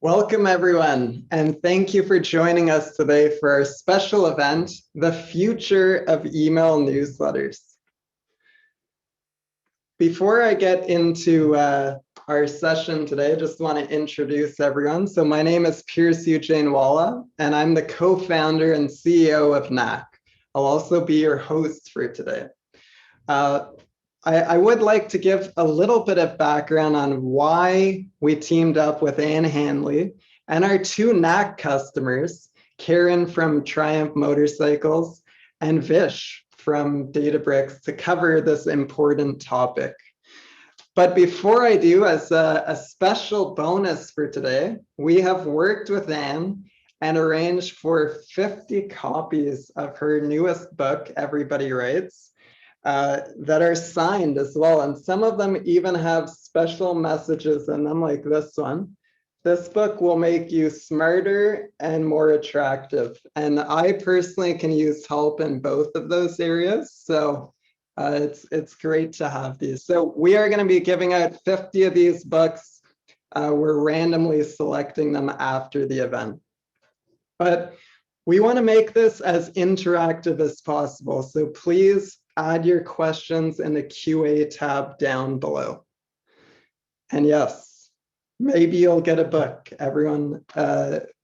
Welcome, everyone, and thank you for joining us today for our special event, The Future of Email Newsletters. Before I get into our session today, I just want to introduce everyone. So my name is Pierce Eugene Walla, and I'm the co-founder and CEO of NAC. I'll also be your host for today. I would like to give a little bit of background on why we teamed up with Ann Handley and our two NAC customers, Karen from Triumph Motorcycles and Vish from Databricks, to cover this important topic. But before I do, as a special bonus for today, we have worked with Ann and arranged for 50 copies of her newest book, Everybody Writes, that are signed as well. And some of them even have special messages in them, like this one. This book will make you smarter and more attractive. And I personally can use help in both of those areas. So it's great to have these. So we are going to be giving out 50 of these books. We're randomly selecting them after the event. But we want to make this as interactive as possible. So please add your questions in the QA tab down below. And yes, maybe you'll get a book. Everyone,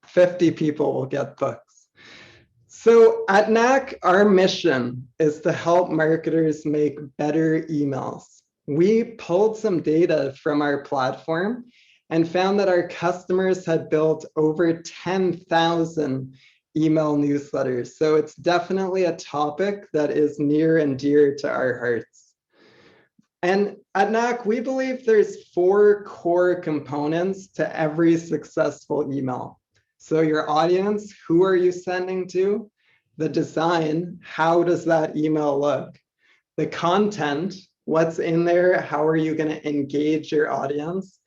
50 people will get books. So at NAC, our mission is to help marketers make better emails. We pulled some data from our platform and found that our customers had built over 10,000 email newsletters. So it's definitely a topic that is near and dear to our hearts. And at NAC, we believe there's 4 core components to every successful email. So your audience, who are you sending to? The design, how does that email look? The content, what's in there? How are you going to engage your audience?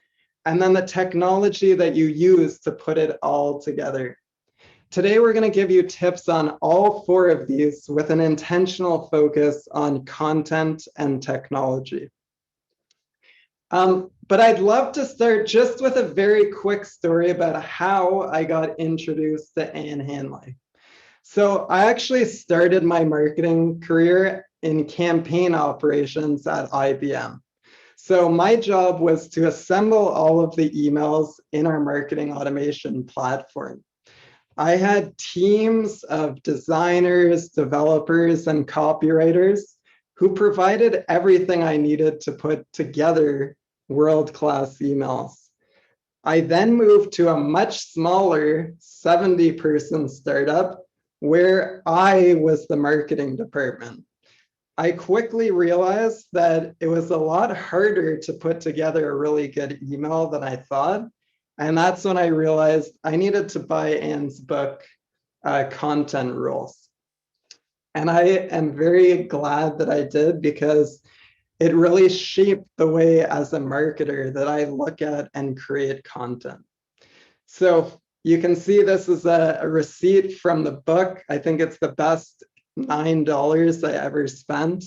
And then the technology that you use to put it all together. Today, we're going to give you tips on all 4 of these with an intentional focus on content and technology. But I'd love to start just with a very quick story about how I got introduced to Ann Handley. So I actually started my marketing career in campaign operations at IBM. So my job was to assemble all of the emails in our marketing automation platform. I had teams of designers, developers, and copywriters who provided everything I needed to put together world-class emails. I then moved to a much smaller 70-person startup where I was the marketing department. I quickly realized that it was a lot harder to put together a really good email than I thought. And that's when I realized I needed to buy Ann's book, Content Rules. And I am very glad that I did, because it really shaped the way as a marketer that I look at and create content. So you can see this is a receipt from the book. I think it's the best $9 I ever spent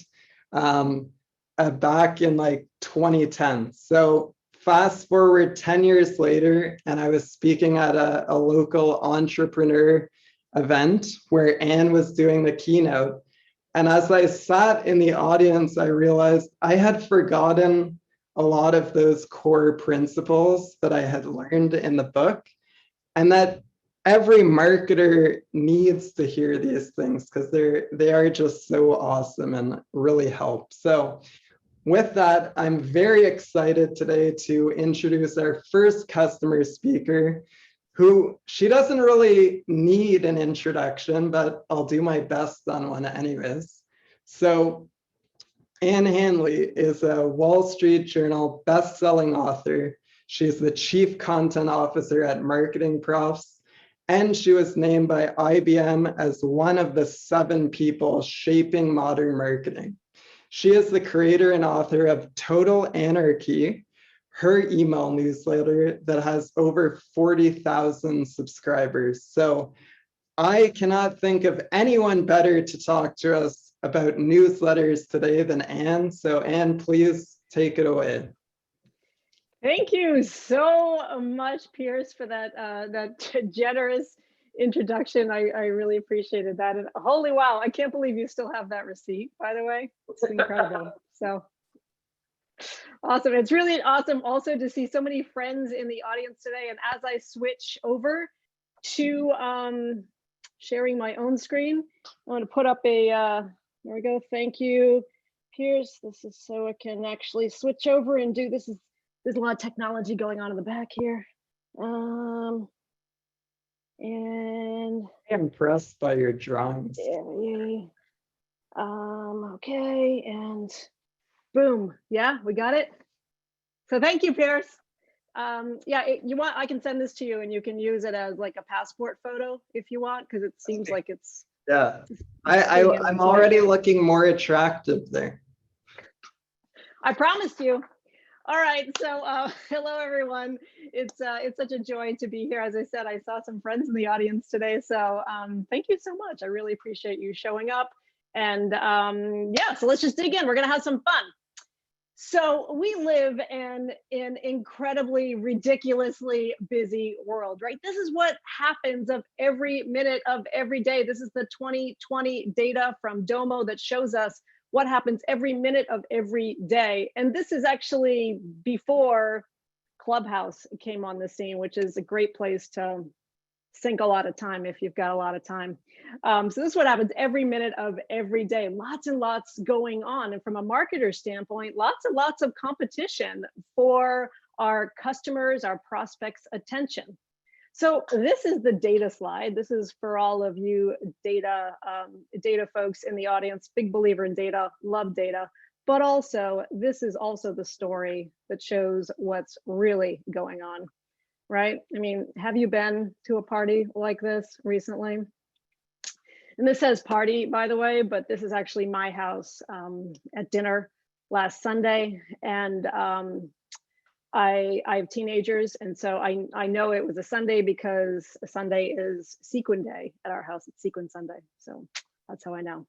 back in like 2010. So fast forward 10 years later, and I was speaking at a local entrepreneur event where Ann was doing the keynote. And as I sat in the audience, I realized I had forgotten a lot of those core principles that I had learned in the book, and that every marketer needs to hear these things because they are just so awesome and really help. So with that, I'm very excited today to introduce our first customer speaker, who she doesn't really need an introduction, but I'll do my best on one anyways. So Ann Handley is a Wall Street Journal best-selling author. She's the Chief Content Officer at Marketing Profs, and she was named by IBM as one of the 7 people shaping modern marketing. She is the creator and author of Total Anarchy, her email newsletter that has over 40,000 subscribers. So I cannot think of anyone better to talk to us about newsletters today than Ann. So Ann, please take it away. Thank you so much, Pierce, for that generous introduction. I really appreciated that. And holy wow, I can't believe you still have that receipt, by the way. It's incredible. So awesome. It's really awesome also to see so many friends in the audience today. And as I switch over to sharing my own screen, I want to put up a, there we go. Thank you, Pierce. This is so I can actually switch over and do this. There's a lot of technology going on in the back here. And I'm impressed by your drawings. Okay, and boom. Yeah, we got it. So thank you, Pierce. Yeah, you want, I can send this to you and you can use it as like a passport photo if you want, because it seems like it's. Yeah, I'm already looking more attractive there. I promised you. All right, so hello everyone. It's such a joy to be here. As I said, I saw some friends in the audience today, so thank you so much. I really appreciate you showing up. And yeah, so let's just dig in. We're gonna have some fun. So we live in an incredibly, ridiculously busy world, right? This is what happens of every minute of every day. This is the 2020 data from Domo that shows us what happens every minute of every day. And this is actually before Clubhouse came on the scene, which is a great place to sink a lot of time if you've got a lot of time. So this is what happens every minute of every day. Lots and lots going on. And from a marketer standpoint, lots and lots of competition for our customers, our prospects' attention. So this is the data slide. This is for all of you data folks in the audience. Big believer in data, love data. But also, this is also the story that shows what's really going on, right? I mean, have you been to a party like this recently? And this says party, by the way, but this is actually my house at dinner last Sunday. And I have teenagers, and so I know it was a Sunday because a Sunday is Sequin Day at our house. It's Sequin Sunday, so that's how I know.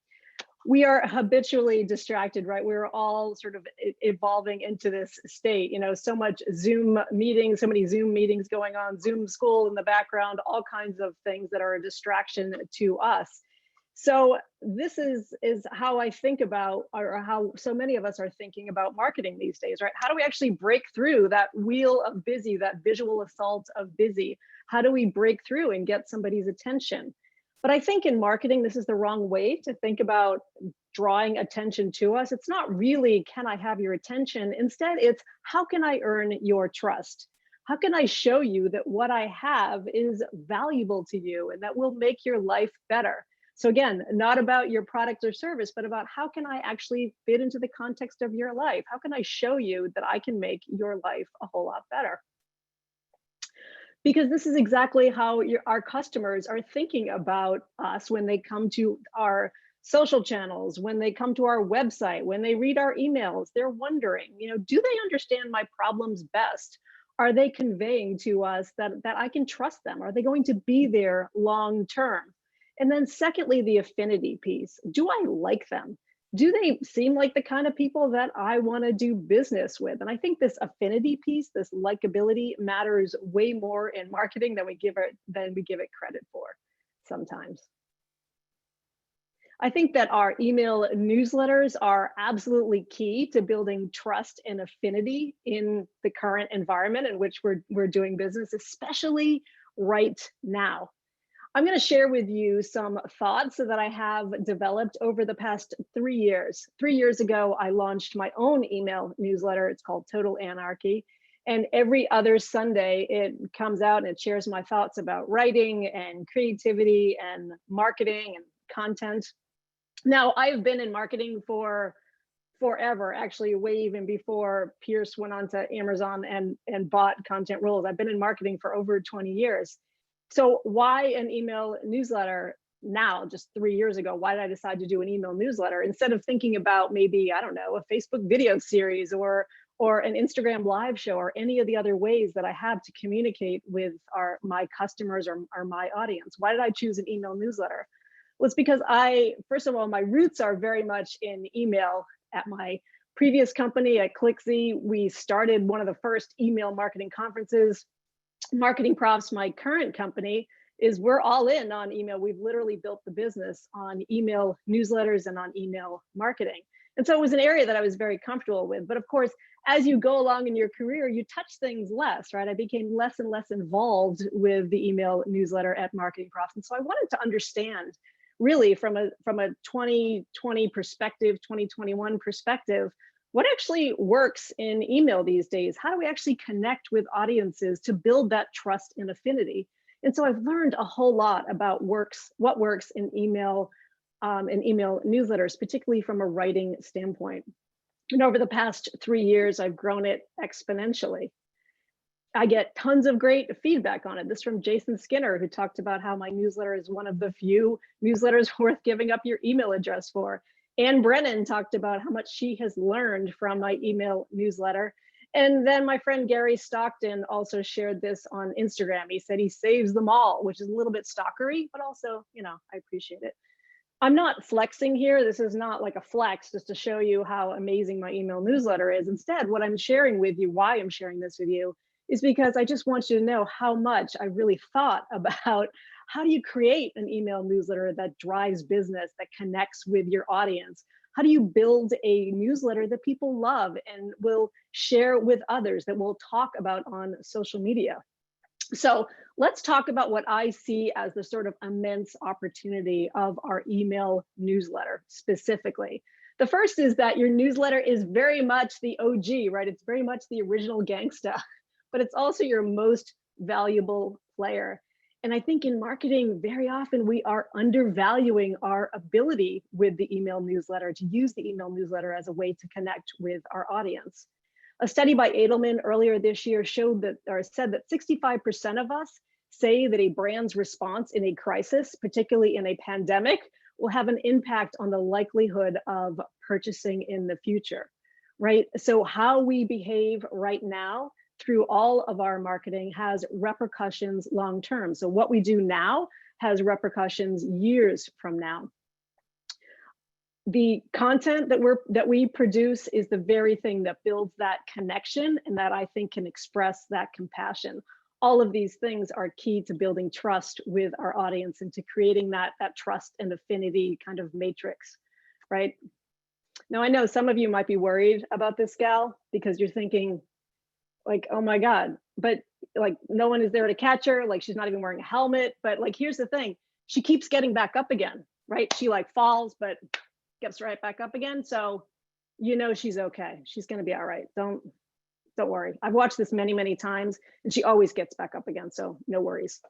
We are habitually distracted, right? We're all sort of evolving into this state, you know, so much Zoom meetings, so many Zoom meetings going on, Zoom school in the background, all kinds of things that are a distraction to us. So this is how I think about, or how so many of us are thinking about marketing these days, right? How do we actually break through that wheel of busy, that visual assault of busy? How do we break through and get somebody's attention? But I think in marketing, this is the wrong way to think about drawing attention to us. It's not really, can I have your attention? Instead, it's how can I earn your trust? How can I show you that what I have is valuable to you and that will make your life better? So again, not about your product or service, but about how can I actually fit into the context of your life? How can I show you that I can make your life a whole lot better? Because this is exactly how our customers are thinking about us when they come to our social channels, when they come to our website, when they read our emails. They're wondering, you know, do they understand my problems best? Are they conveying to us that I can trust them? Are they going to be there long term? And then secondly, the affinity piece. Do I like them? Do they seem like the kind of people that I want to do business with? And I think this affinity piece, this likability, matters way more in marketing than we give it credit for sometimes. I think that our email newsletters are absolutely key to building trust and affinity in the current environment in which we're doing business, especially right now. I'm going to share with you some thoughts that I have developed over the past 3 years. 3 years ago, I launched my own email newsletter. It's called Total Anarchy. And every other Sunday, it comes out and it shares my thoughts about writing and creativity and marketing and content. Now, I've been in marketing for forever, actually way even before Pierce went on to Amazon and bought Content Rules. I've been in marketing for over 20 years. So why an email newsletter now, just 3 years ago? Why did I decide to do an email newsletter instead of thinking about maybe, I don't know, a Facebook video series or an Instagram live show or any of the other ways that I have to communicate with my customers or my audience? Why did I choose an email newsletter? Well, it's because first of all, my roots are very much in email at my previous company at ClickZ, we started one of the first email marketing conferences. Marketing Profs, my current company, is we're all in on email. We've literally built the business on email newsletters and on email marketing. And so it was an area that I was very comfortable with. But of course, as you go along in your career, you touch things less, right? I became less and less involved with the email newsletter at Marketing Profs. And so I wanted to understand really from a 2020 perspective, 2021 perspective, what actually works in email these days? How do we actually connect with audiences to build that trust and affinity? And so I've learned a whole lot about what works in email newsletters, particularly from a writing standpoint. And over the past 3 years, I've grown it exponentially. I get tons of great feedback on it. This from Jason Skinner, who talked about how my newsletter is one of the few newsletters worth giving up your email address for. Ann Brennan talked about how much she has learned from my email newsletter. And then my friend Gary Stockton also shared this on Instagram. He said he saves them all, which is a little bit stalkery, but also, I appreciate it. I'm not flexing here. This is not like a flex just to show you how amazing my email newsletter is. Instead, what I'm sharing with you, why I'm sharing this with you, is because I just want you to know how much I really thought about how do you create an email newsletter that drives business, that connects with your audience? How do you build a newsletter that people love and will share with others, that we'll talk about on social media? So let's talk about what I see as the sort of immense opportunity of our email newsletter specifically. The first is that your newsletter is very much the OG, right? It's very much the original gangsta, but it's also your most valuable player. And I think in marketing, very often we are undervaluing our ability with the email newsletter, to use the email newsletter as a way to connect with our audience. A study by Edelman earlier this year said that 65% of us say that a brand's response in a crisis, particularly in a pandemic, will have an impact on the likelihood of purchasing in the future, right? So how we behave right now through all of our marketing has repercussions long term. So what we do now has repercussions years from now. The content that we produce is the very thing that builds that connection and that I think can express that compassion. All of these things are key to building trust with our audience and to creating that trust and affinity kind of matrix, right? Now, I know some of you might be worried about this gal because you're thinking like, oh my God, but like no one is there to catch her. Like she's not even wearing a helmet, but like, here's the thing. She keeps getting back up again, right? She like falls, but gets right back up again. So, she's okay. She's going to be all right. Don't worry. I've watched this many, many times and she always gets back up again. So no worries.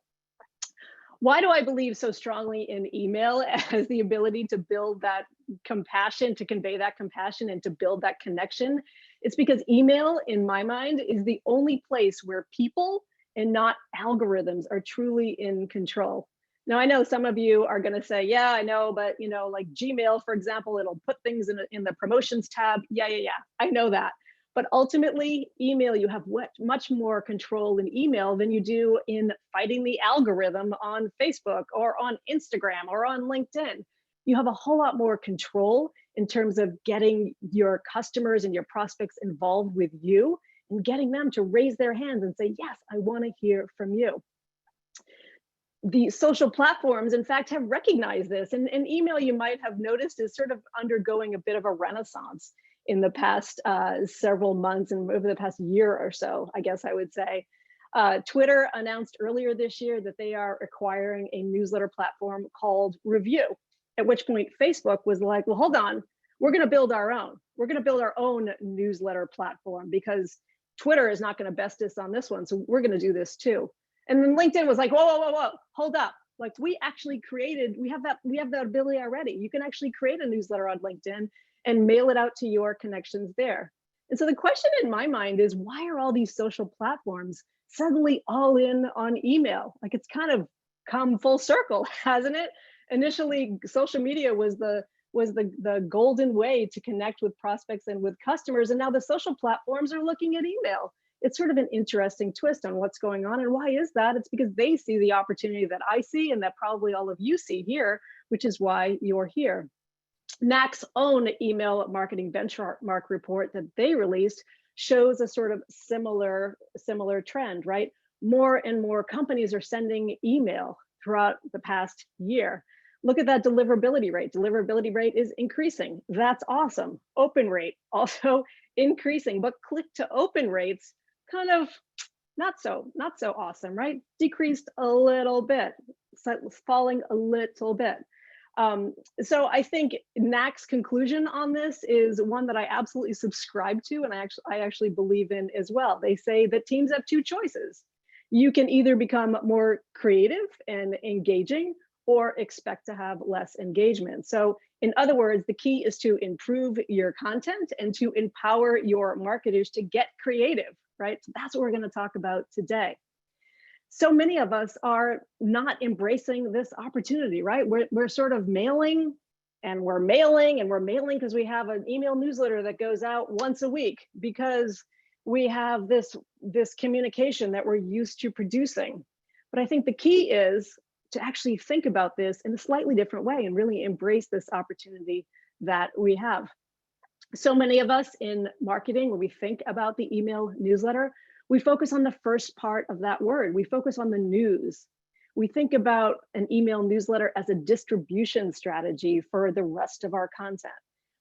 Why do I believe so strongly in email as the ability to build that compassion, to convey that compassion and to build that connection? It's because email, in my mind, is the only place where people and not algorithms are truly in control. Now, I know some of you are going to say, yeah, I know, but like Gmail, for example, it'll put things in the promotions tab. Yeah, I know that. But ultimately, email, you have much more control in email than you do in fighting the algorithm on Facebook or on Instagram or on LinkedIn. You have a whole lot more control in terms of getting your customers and your prospects involved with you and getting them to raise their hands and say, yes, I want to hear from you. The social platforms, in fact, have recognized this. And email, you might have noticed, is sort of undergoing a bit of a renaissance in the past several months and over the past year or so, I guess I would say. Twitter announced earlier this year that they are acquiring a newsletter platform called Review, at which point Facebook was like, well, hold on, we're going to build our own. We're going to build our own newsletter platform because Twitter is not going to best us on this one. So we're going to do this too. And then LinkedIn was like, whoa, hold up. Like we have that ability already. You can actually create a newsletter on LinkedIn and mail it out to your connections there. And so the question in my mind is, why are all these social platforms suddenly all in on email? Like it's kind of come full circle, hasn't it? Initially, social media was the golden way to connect with prospects and with customers. And now the social platforms are looking at email. It's sort of an interesting twist on what's going on. And why is that? It's because they see the opportunity that I see and that probably all of you see here, which is why you're here. NAC's own email marketing benchmark report that they released shows a sort of similar trend, right? More and more companies are sending email throughout the past year. Look at that deliverability rate. Deliverability rate is increasing. That's awesome. Open rate also increasing, but click to open rates kind of not so awesome, right? Decreased a little bit, falling a little bit. So I think NAC's conclusion on this is one that I absolutely subscribe to, and I actually believe in as well. They say that teams have two choices. You can either become more creative and engaging, or expect to have less engagement. So in other words, the key is to improve your content and to empower your marketers to get creative, right? So that's what we're going to talk about today. So many of us are not embracing this opportunity, right? We're sort of mailing and we're mailing because we have an email newsletter that goes out once a week because we have this communication that we're used to producing. But I think the key is to actually think about this in a slightly different way and really embrace this opportunity that we have. So many of us in marketing, when we think about the email newsletter, we focus on the first part of that word. We focus on the news. We think about an email newsletter as a distribution strategy for the rest of our content.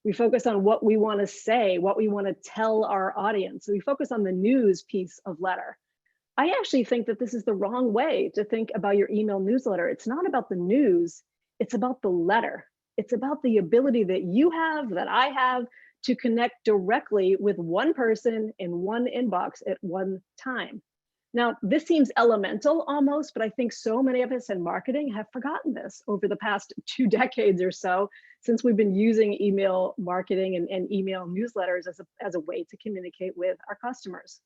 We focus on what we want to say, what we want to tell our audience. So we focus on the news piece of letter. I actually think that this is the wrong way to think about your email newsletter. It's not about the news, it's about the letter. It's about the ability that you have, that I have, to connect directly with one person in one inbox at one time. Now, this seems elemental almost, but I think so many of us in marketing have forgotten this over the past 2 decades or so, since we've been using email marketing and email newsletters as a way to communicate with our customers.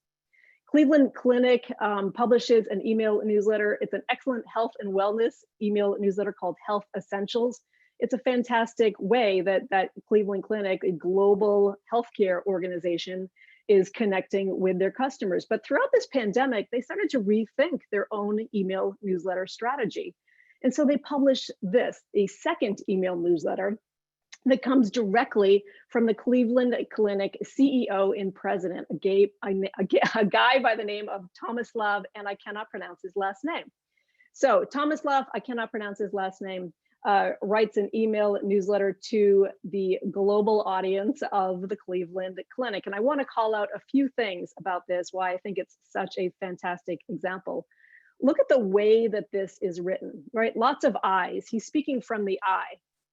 Cleveland Clinic publishes an email newsletter. It's an excellent health and wellness email newsletter called Health Essentials. It's a fantastic way that Cleveland Clinic, a global healthcare organization, is connecting with their customers. But throughout this pandemic, they started to rethink their own email newsletter strategy. And so they published this, a second email newsletter that comes directly from the Cleveland Clinic CEO and president, a guy by the name of Tomislav, and I cannot pronounce his last name. So Tomislav, I cannot pronounce his last name, writes an email newsletter to the global audience of the Cleveland Clinic. And I want to call out a few things about this, why I think it's such a fantastic example. Look at the way that this is written, right? Lots of I's. He's speaking from the I,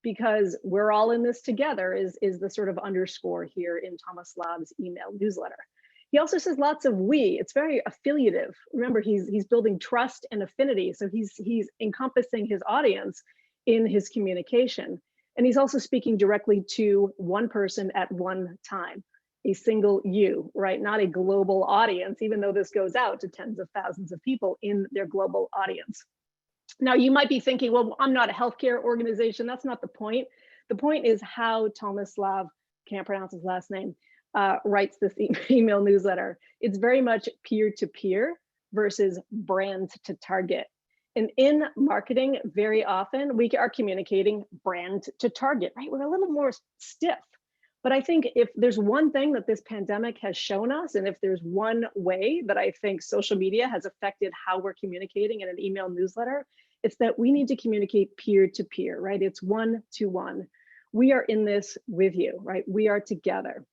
because we're all in this together is the sort of underscore here in Tomislav's email newsletter. He also says lots of we. It's very affiliative. Remember, he's building trust and affinity. So he's encompassing his audience in his communication. And he's also speaking directly to one person at one time, a single you, right? Not a global audience, even though this goes out to tens of thousands of people in their global audience. Now, you might be thinking, well, I'm not a healthcare organization. That's not the point. The point is how Tomislav, can't pronounce his last name, writes this email newsletter. It's very much peer-to-peer versus brand to target. And in marketing, very often we are communicating brand to target, right? We're a little more stiff. But I think if there's one thing that this pandemic has shown us, and if there's one way that I think social media has affected how we're communicating in an email newsletter, it's that we need to communicate peer-to-peer, right? It's one-to-one. We are in this with you, right? We are together.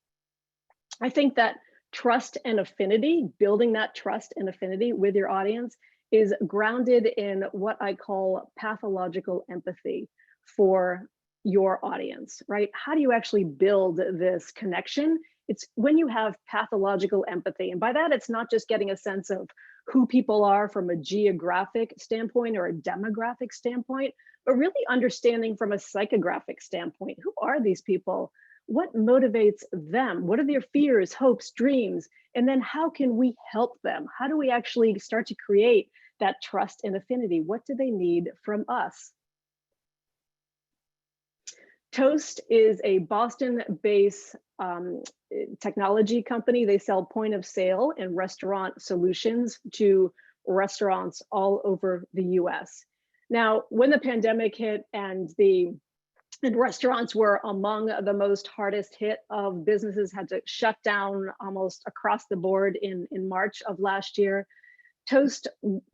I think that trust and affinity, building that trust and affinity with your audience, is grounded in what I call pathological empathy for your audience, right? How do you actually build this connection? It's when you have pathological empathy. And by that, it's not just getting a sense of who people are from a geographic standpoint or a demographic standpoint, but really understanding from a psychographic standpoint. Who are these people? What motivates them? What are their fears, hopes, dreams? And then how can we help them? How do we actually start to create that trust and affinity? What do they need from us? Toast is a Boston-based technology company. They sell point of sale and restaurant solutions to restaurants all over the US. Now, when the pandemic hit and the And restaurants were among the most hardest hit of businesses, had to shut down almost across the board in March of last year. Toast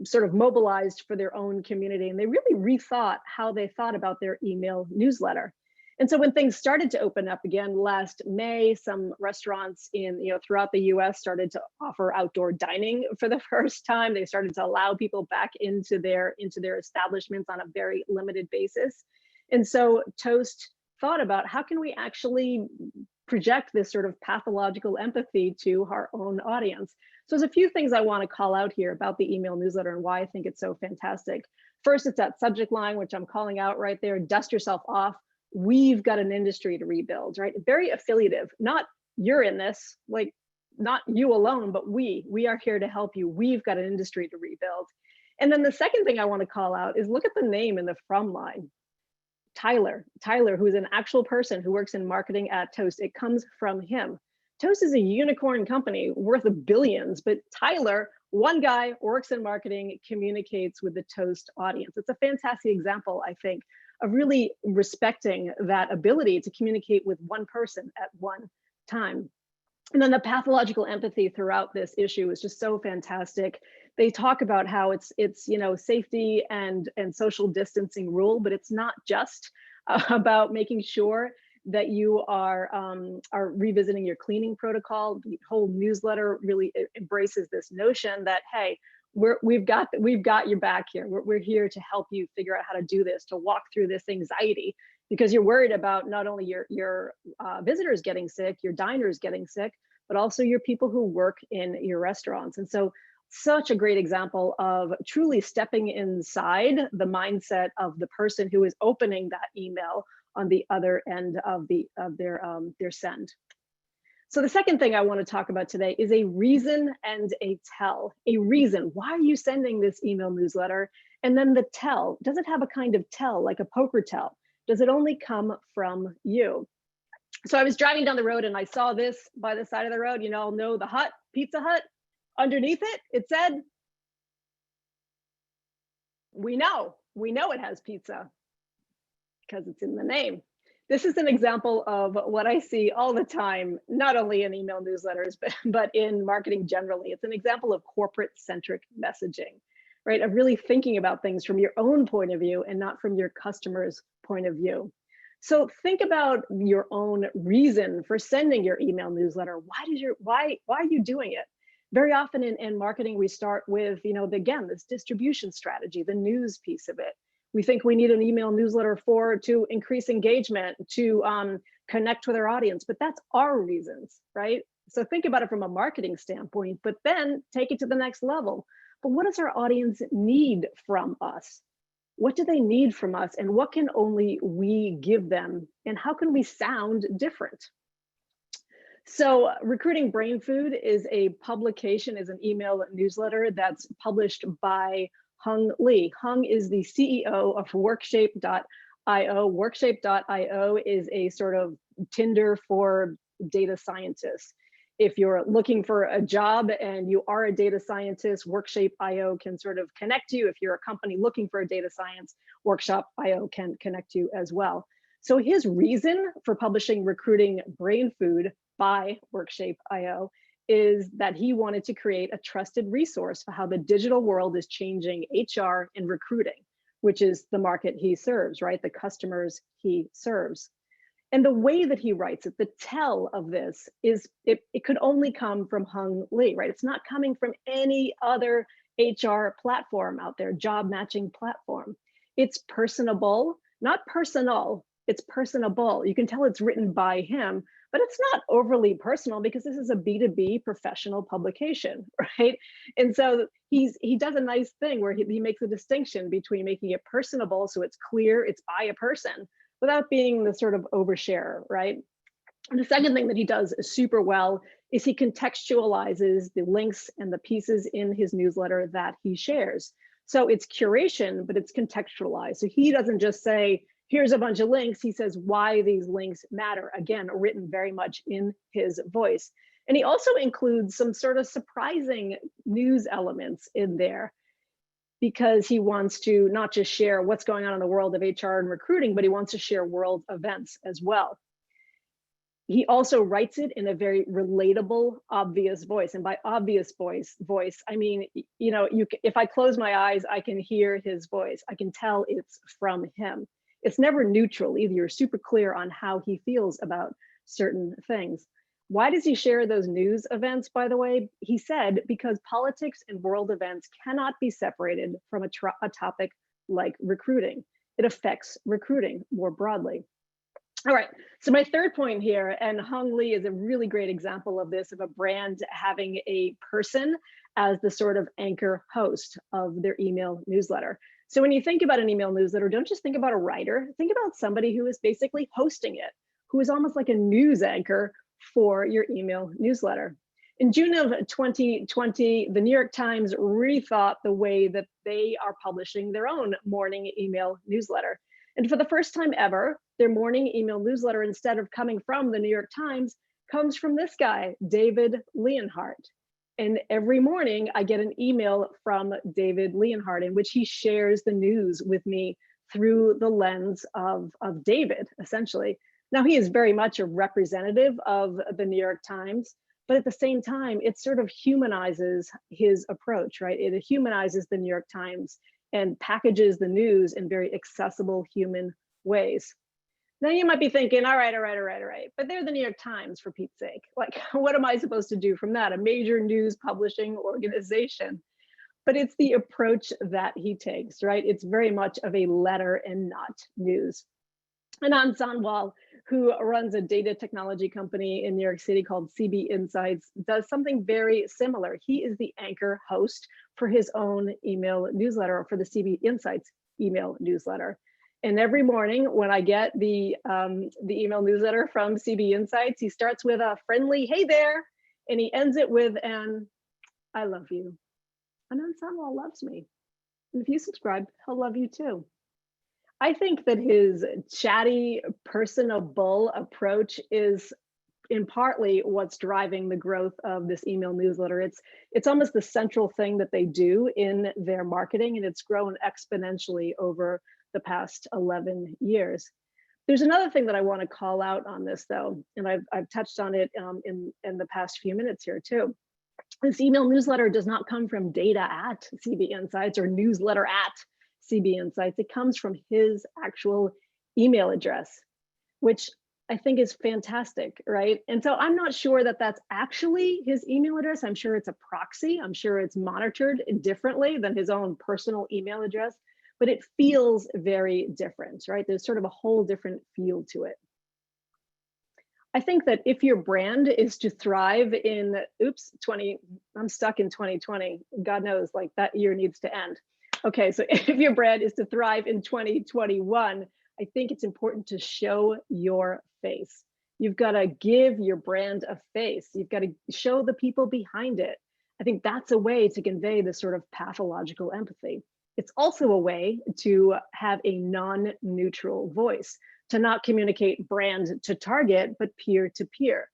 sort of mobilized for their own community, and they really rethought how they thought about their email newsletter. And so when things started to open up again last May, some restaurants in, throughout the US started to offer outdoor dining for the first time. They started to allow people back into their establishments on a very limited basis. And so Toast thought about, how can we actually project this sort of pathological empathy to our own audience? So there's a few things I want to call out here about the email newsletter and why I think it's so fantastic. First, it's that subject line, which I'm calling out right there: dust yourself off. We've got an industry to rebuild, right? Very affiliative, not you're in this, like not you alone, but we are here to help you. We've got an industry to rebuild. And then the second thing I want to call out is look at the name in the from line. Tyler, who's an actual person who works in marketing at Toast. It comes from him. Toast is a unicorn company worth billions, but Tyler, one guy, works in marketing, communicates with the Toast audience. It's a fantastic example, I think, of really respecting that ability to communicate with one person at one time. And then the pathological empathy throughout this issue is just so fantastic. They talk about how it's safety and social distancing rule, but it's not just about making sure that you are revisiting your cleaning protocol. The whole newsletter really embraces this notion that, hey, we've got your back here. We're here to help you figure out how to do this, to walk through this anxiety, because you're worried about not only your visitors getting sick, your diners getting sick, but also your people who work in your restaurants. And so, such a great example of truly stepping inside the mindset of the person who is opening that email on the other end of their send. So the second thing I want to talk about today is a reason and a tell. A reason, why are you sending this email newsletter? And then the tell, does it have a kind of tell, like a poker tell? Does it only come from you? So I was driving down the road and I saw this by the side of the road. You all know the hut, Pizza Hut. Underneath it, it said, we know it has pizza because it's in the name. This is an example of what I see all the time, not only in email newsletters, but in marketing generally. It's an example of corporate-centric messaging, right? Of really thinking about things from your own point of view and not from your customer's point of view. So think about your own reason for sending your email newsletter. Why are you doing it? Very often in marketing, we start with, again, this distribution strategy, the news piece of it. We think we need an email newsletter to increase engagement, to connect with our audience, but that's our reasons, right? So think about it from a marketing standpoint, but then take it to the next level. But what does our audience need from us? What do they need from us? And what can only we give them? And how can we sound different? So Recruiting Brain Food is a publication, is an email newsletter that's published by Handley. Hung is the CEO of Workshape.io. Workshape.io is a sort of Tinder for data scientists. If you're looking for a job and you are a data scientist, Workshape.io can sort of connect you. If you're a company looking for a data science, Workshop.io can connect you as well. So his reason for publishing Recruiting Brain Food by Workshape.io is that he wanted to create a trusted resource for how the digital world is changing HR and recruiting, which is the market he serves, right? The customers he serves. And the way that he writes it, the tell of this is, it could only come from Handley, right? It's not coming from any other HR platform out there, job matching platform. It's personable, not personal, it's personable. You can tell it's written by him, but it's not overly personal because this is a B2B professional publication, right? And so he does a nice thing where he makes a distinction between making it personable, so it's clear it's by a person, without being the sort of overshare, right? And the second thing that he does super well is he contextualizes the links and the pieces in his newsletter that he shares. So it's curation, but it's contextualized. So he doesn't just say, here's a bunch of links. He says why these links matter. Again, written very much in his voice. And he also includes some sort of surprising news elements in there. because he wants to not just share what's going on in the world of HR and recruiting, but he wants to share world events as well. He also writes it in a very relatable, obvious voice. And by obvious voice, I mean, you know, if I close my eyes, I can hear his voice. I can tell it's from him. It's never neutral either. You're super clear on how he feels about certain things. Why does he share those news events, by the way? He said, because politics and world events cannot be separated from a topic like recruiting. It affects recruiting more broadly. All right, so my third point here, and Handley is a really great example of this, of a brand having a person as the sort of anchor host of their email newsletter. So when you think about an email newsletter, don't just think about a writer, think about somebody who is basically hosting it, who is almost like a news anchor for your email newsletter. In June of 2020, the New York Times rethought the way that they are publishing their own morning email newsletter. And for the first time ever, their morning email newsletter, instead of coming from the New York Times, comes from this guy, David Leonhardt. And every morning I get an email from David Leonhardt in which he shares the news with me through the lens of David, essentially. Now, he is very much a representative of the New York Times, but at the same time, it sort of humanizes his approach, right? It humanizes the New York Times and packages the news in very accessible human ways. Now you might be thinking, all right, but they're the New York Times, for Pete's sake. Like, what am I supposed to do from that? A major news publishing organization. But it's the approach that he takes, right? It's very much of a letter and not news. Anand Sanwal, who runs a data technology company in New York City called CB Insights, does something very similar. He is the anchor host for his own email newsletter, or for the CB Insights email newsletter. And every morning when I get the email newsletter from CB Insights, he starts with a friendly, hey there, and he ends it with an, I love you. Anand Sanwal loves me. And if you subscribe, he'll love you too. I think that his chatty, personable approach is in partly what's driving the growth of this email newsletter. It's almost the central thing that they do in their marketing, and it's grown exponentially over the past 11 years. There's another thing that I want to call out on this, though, and I've touched on it in the past few minutes here too. This email newsletter does not come from data at CB Insights or newsletter at CB Insights. It comes from his actual email address, which I think is fantastic, right? And so I'm not sure that that's actually his email address. I'm sure it's a proxy. I'm sure it's monitored differently than his own personal email address, but it feels very different, right? There's sort of a whole different feel to it. I think that if your brand is to thrive in, I'm stuck in 2020. God knows, like, that year needs to end. Okay, so if your brand is to thrive in 2021, I think it's important to show your face. You've got to give your brand a face. You've got to show the people behind it. I think that's a way to convey this sort of pathological empathy. It's also a way to have a non-neutral voice, to not communicate brand to target, but peer to peer.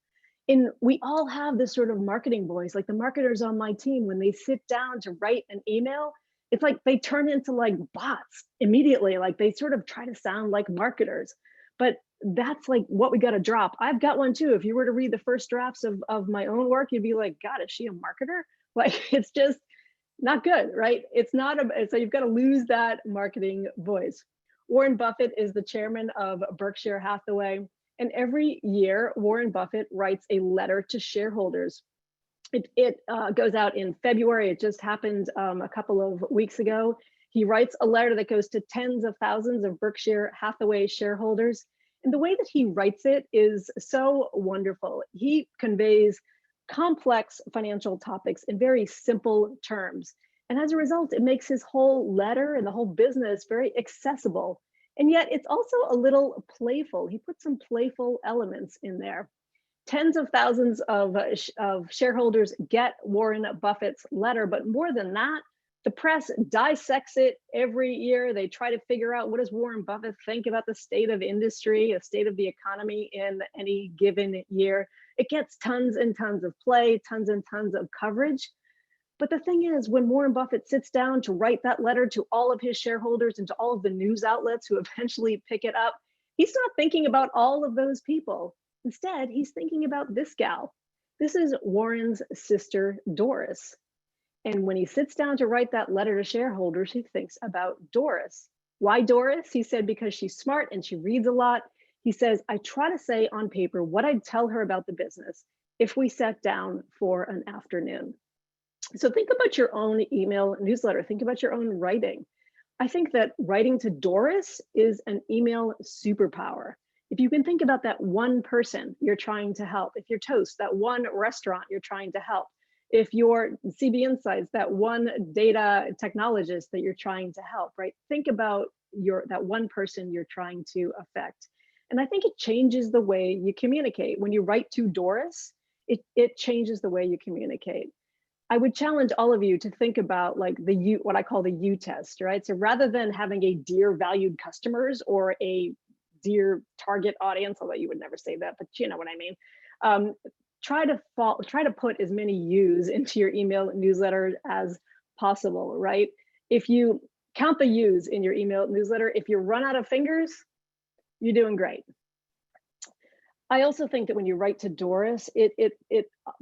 And we all have this sort of marketing voice, like the marketers on my team, when they sit down to write an email, it's like they turn into like bots immediately. Like they sort of try to sound like marketers, but that's like what we got to drop. I've got one too. If you were to read the first drafts of my own work, you'd be like, God, is she a marketer? Like, it's just not good, right? It's not, so you've got to lose that marketing voice. Warren Buffett is the chairman of Berkshire Hathaway. And every year, Warren Buffett writes a letter to shareholders. It goes out in February. It just happened a couple of weeks ago. He writes a letter that goes to tens of thousands of Berkshire Hathaway shareholders. And the way that he writes it is so wonderful. He conveys complex financial topics in very simple terms. And as a result, it makes his whole letter and the whole business very accessible. And yet it's also a little playful. He puts some playful elements in there. Tens of thousands of shareholders get Warren Buffett's letter, but more than that, the press dissects it every year. They try to figure out, what does Warren Buffett think about the state of industry, the state of the economy in any given year. It gets tons and tons of play, tons and tons of coverage. But the thing is, when Warren Buffett sits down to write that letter to all of his shareholders and to all of the news outlets who eventually pick it up, he's not thinking about all of those people. Instead, he's thinking about this gal. This is Warren's sister, Doris. And when he sits down to write that letter to shareholders, he thinks about Doris. Why Doris? He said, because she's smart and she reads a lot. He says, I try to say on paper what I'd tell her about the business if we sat down for an afternoon. So think about your own email newsletter. Think about your own writing. I think that writing to Doris is an email superpower. If you can think about that one person you're trying to help, if you're Toast, that one restaurant you're trying to help, if you're CB Insights, that one data technologist that you're trying to help, right? Think about that one person you're trying to affect. And I think it changes the way you communicate. When you write to Doris, it changes the way you communicate. I would challenge all of you to think about like what I call the U test, right? So rather than having a dear valued customers or a dear target audience, although you would never say that, but you know what I mean. Try to put as many U's into your email newsletter as possible, right? If you count the U's in your email newsletter, if you run out of fingers, you're doing great. I also think that when you write to Doris, it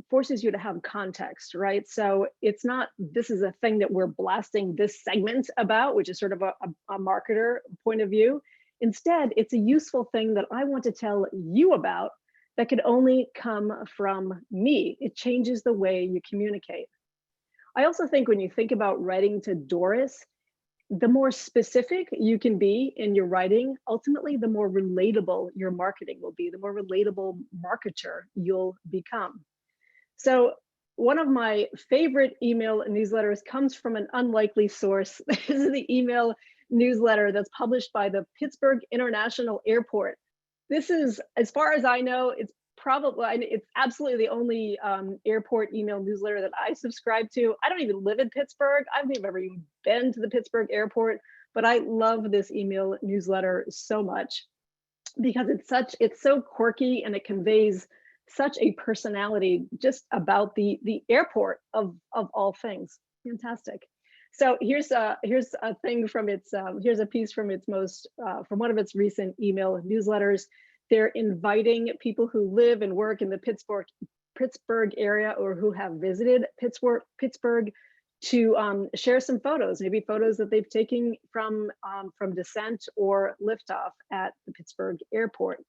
forces you to have context, right? So it's not, this is a thing that we're blasting this segment about, which is sort of a marketer point of view. Instead, it's a useful thing that I want to tell you about that could only come from me. It changes the way you communicate. I also think when you think about writing to Doris, the more specific you can be in your writing, ultimately, the more relatable your marketing will be, the more relatable marketer you'll become. So one of my favorite email newsletters comes from an unlikely source. This is the email newsletter that's published by the Pittsburgh International Airport. This is, as far as I know, it's absolutely the only airport email newsletter that I subscribe to. I don't even live in Pittsburgh. I've never even been to the Pittsburgh airport, but I love this email newsletter so much because it's so quirky and it conveys such a personality just about the airport of all things. Fantastic. So here's a thing from here's a piece from from one of its recent email newsletters. They're inviting people who live and work in the Pittsburgh area or who have visited Pittsburgh to share some photos, maybe photos that they've taken from descent or liftoff at the Pittsburgh airport.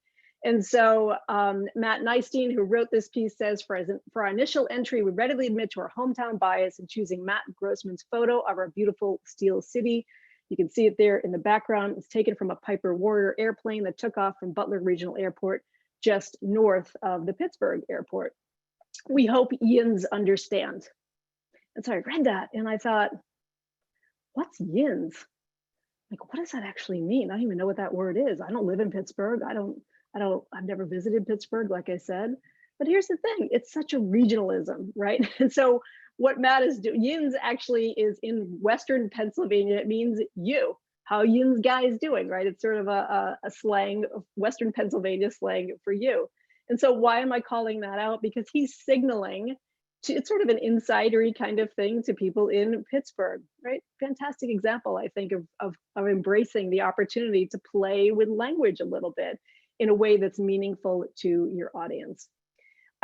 And so Matt Nystein, who wrote this piece, says, for our initial entry, we readily admit to our hometown bias in choosing Matt Grossman's photo of our beautiful Steel City. You can see it there in the background. It's taken from a Piper Warrior airplane that took off from Butler Regional Airport, just north of the Pittsburgh airport. We hope yins understand. And so I read that and I thought, what's yins? Like, what does that actually mean? I don't even know what that word is. I don't live in Pittsburgh. I've never visited Pittsburgh, like I said. But here's the thing, it's such a regionalism, right? And so what Matt is doing, yins actually is in Western Pennsylvania. It means you. How yins guys doing, right? It's sort of a slang, Western Pennsylvania slang for you. And so why am I calling that out? Because he's signaling it's sort of an insidery kind of thing to people in Pittsburgh, right? Fantastic example, I think, of embracing the opportunity to play with language a little bit in a way that's meaningful to your audience.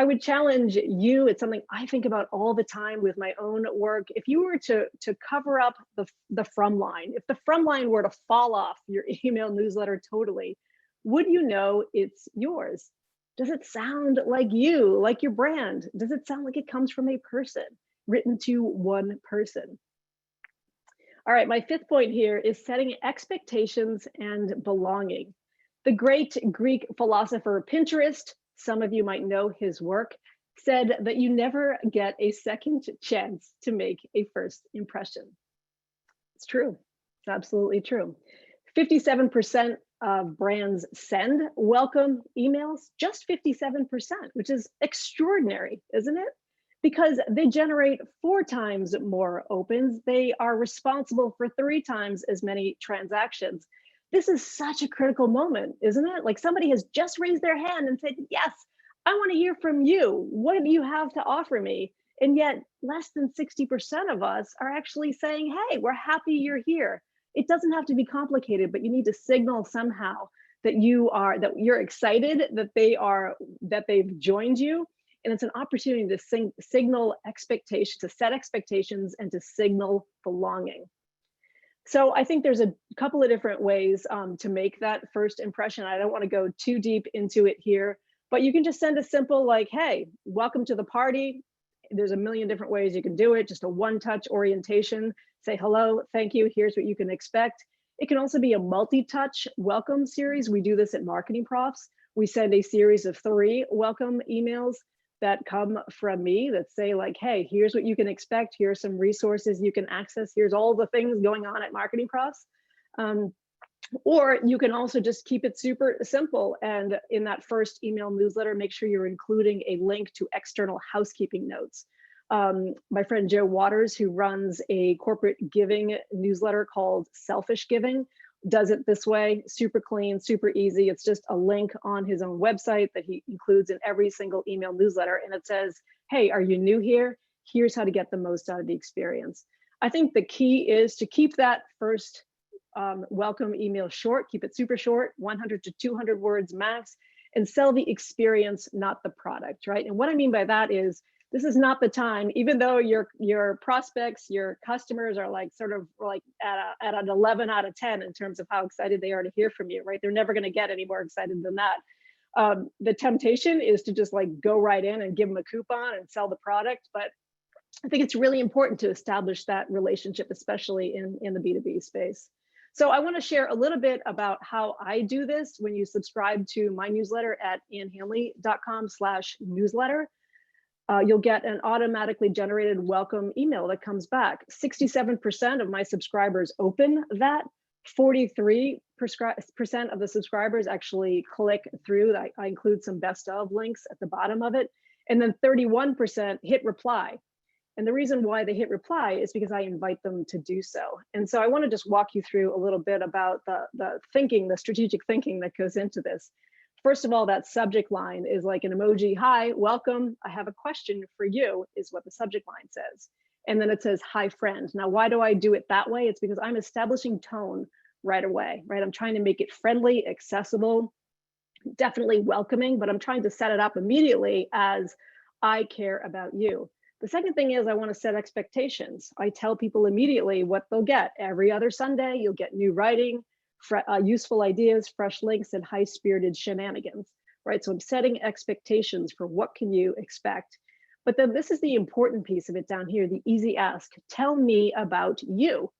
I would challenge you, it's something I think about all the time with my own work. If you were to cover up the from line, if the from line were to fall off your email newsletter totally, would you know it's yours? Does it sound like you, like your brand? Does it sound like it comes from a person, written to one person? All right, my fifth point here is setting expectations and belonging. The great Greek philosopher Pinterest, some of you might know his work, said that you never get a second chance to make a first impression. It's true, it's absolutely true. 57% of brands send welcome emails, just 57%, which is extraordinary, isn't it? Because they generate 4 times more opens. They are responsible for 3 times as many transactions. This is such a critical moment, isn't it? Like somebody has just raised their hand and said, yes, I want to hear from you. What do you have to offer me? And yet less than 60% of us are actually saying, hey, we're happy you're here. It doesn't have to be complicated, but you need to signal somehow that that you're excited that they've joined you. And it's an opportunity to signal expectations, to set expectations, and to signal belonging. So I think there's a couple of different ways to make that first impression. I don't want to go too deep into it here, but you can just send a simple like, hey, welcome to the party. There's a million different ways you can do it, just a one-touch orientation. Say hello, thank you, here's what you can expect. It can also be a multi-touch welcome series. We do this at Marketing Profs. We send a series of 3 welcome emails that come from me that say like, hey, here's what you can expect. Here's some resources you can access. Here's all the things going on at Marketing Profs. Or you can also just keep it super simple. And in that first email newsletter, make sure you're including a link to external housekeeping notes. My friend Joe Waters, who runs a corporate giving newsletter called Selfish Giving, does it this way, super clean, super easy. It's just a link on his own website that he includes in every single email newsletter. And it says, hey, are you new here? Here's how to get the most out of the experience. I think the key is to keep that first welcome email short, keep it super short, 100 to 200 words max, and sell the experience, not the product, right? And what I mean by that is, this is not the time, even though your prospects, your customers are like sort of like at an 11 out of 10 in terms of how excited they are to hear from you, right? They're never going to get any more excited than that. The temptation is to just like go right in and give them a coupon and sell the product. But I think it's really important to establish that relationship, especially in the B2B space. So I want to share a little bit about how I do this. When you subscribe to my newsletter at annhandley.com/newsletter, you'll get an automatically generated welcome email that comes back. 67% of my subscribers open that. 43% of the subscribers actually click through. I include some best of links at the bottom of it. And then 31% hit reply. And the reason why they hit reply is because I invite them to do so. And so I want to just walk you through a little bit about the thinking, the strategic thinking that goes into this. First of all, that subject line is like an emoji. Hi, welcome. I have a question for you, is what the subject line says. And then it says, hi, friend. Now, why do I do it that way? It's because I'm establishing tone right away, right? I'm trying to make it friendly, accessible, definitely welcoming, but I'm trying to set it up immediately as I care about you. The second thing is I want to set expectations. I tell people immediately what they'll get. Every other Sunday, you'll get new writing, useful ideas, fresh links, and high-spirited shenanigans, right? So I'm setting expectations for what can you expect. But then this is the important piece of it down here, the easy ask. Tell me about you.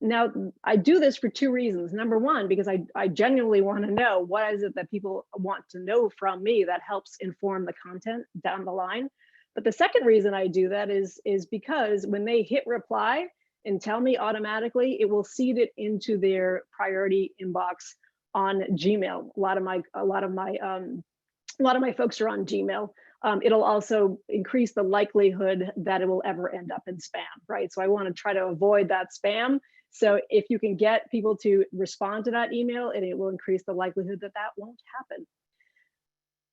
Now, I do this for 2 reasons. Number one, because I genuinely want to know what is it that people want to know from me that helps inform the content down the line. But the second reason I do that is because when they hit reply and tell me automatically, it will seed it into their priority inbox on Gmail. A lot of my folks are on Gmail. It'll also increase the likelihood that it will ever end up in spam, right? So I want to try to avoid that spam. So if you can get people to respond to that email, and it will increase the likelihood that that won't happen.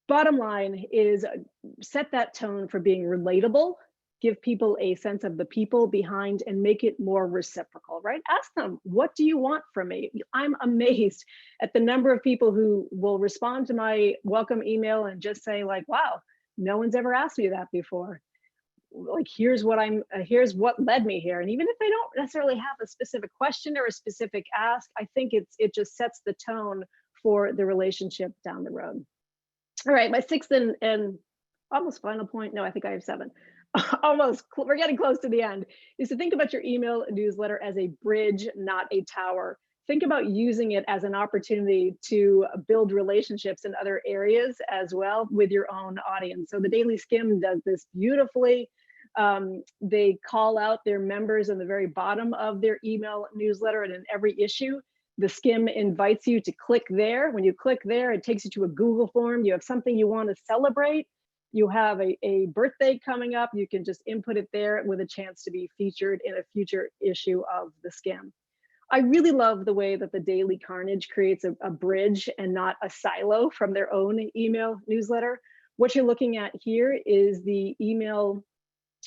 Bottom line is set that tone for being relatable, give people a sense of the people behind, and make it more reciprocal, right? Ask them, what do you want from me? I'm amazed at the number of people who will respond to my welcome email and just say like, wow, no one's ever asked me that before. Like, here's what led me here. And even if they don't necessarily have a specific question or a specific ask, I think it just sets the tone for the relationship down the road. All right, my sixth and almost final point, no, I think I have 7. Almost, we're getting close to the end, is to think about your email newsletter as a bridge, not a tower. Think about using it as an opportunity to build relationships in other areas as well with your own audience. So the Daily Skim does this beautifully. They call out their members in the very bottom of their email newsletter, and in every issue, the Skim invites you to click there. When you click there, it takes you to a Google form. You have something you want to celebrate. You have a birthday coming up. You can just input it there with a chance to be featured in a future issue of the Skim. I really love the way that the Daily Carnage creates a bridge and not a silo from their own email newsletter. What you're looking at here is the email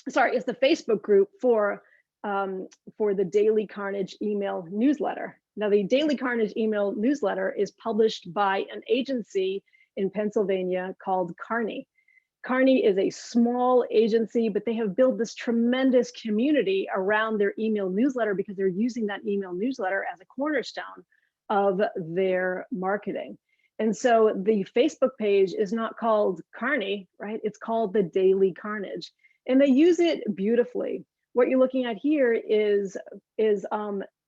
sorry, is the Facebook group for the Daily Carnage email newsletter. Now, the Daily Carnage email newsletter is published by an agency in Pennsylvania called Carney. Carney is a small agency, but they have built this tremendous community around their email newsletter because they're using that email newsletter as a cornerstone of their marketing. And so the Facebook page is not called Carney, right? It's called the Daily Carnage, and they use it beautifully. What you're looking at here is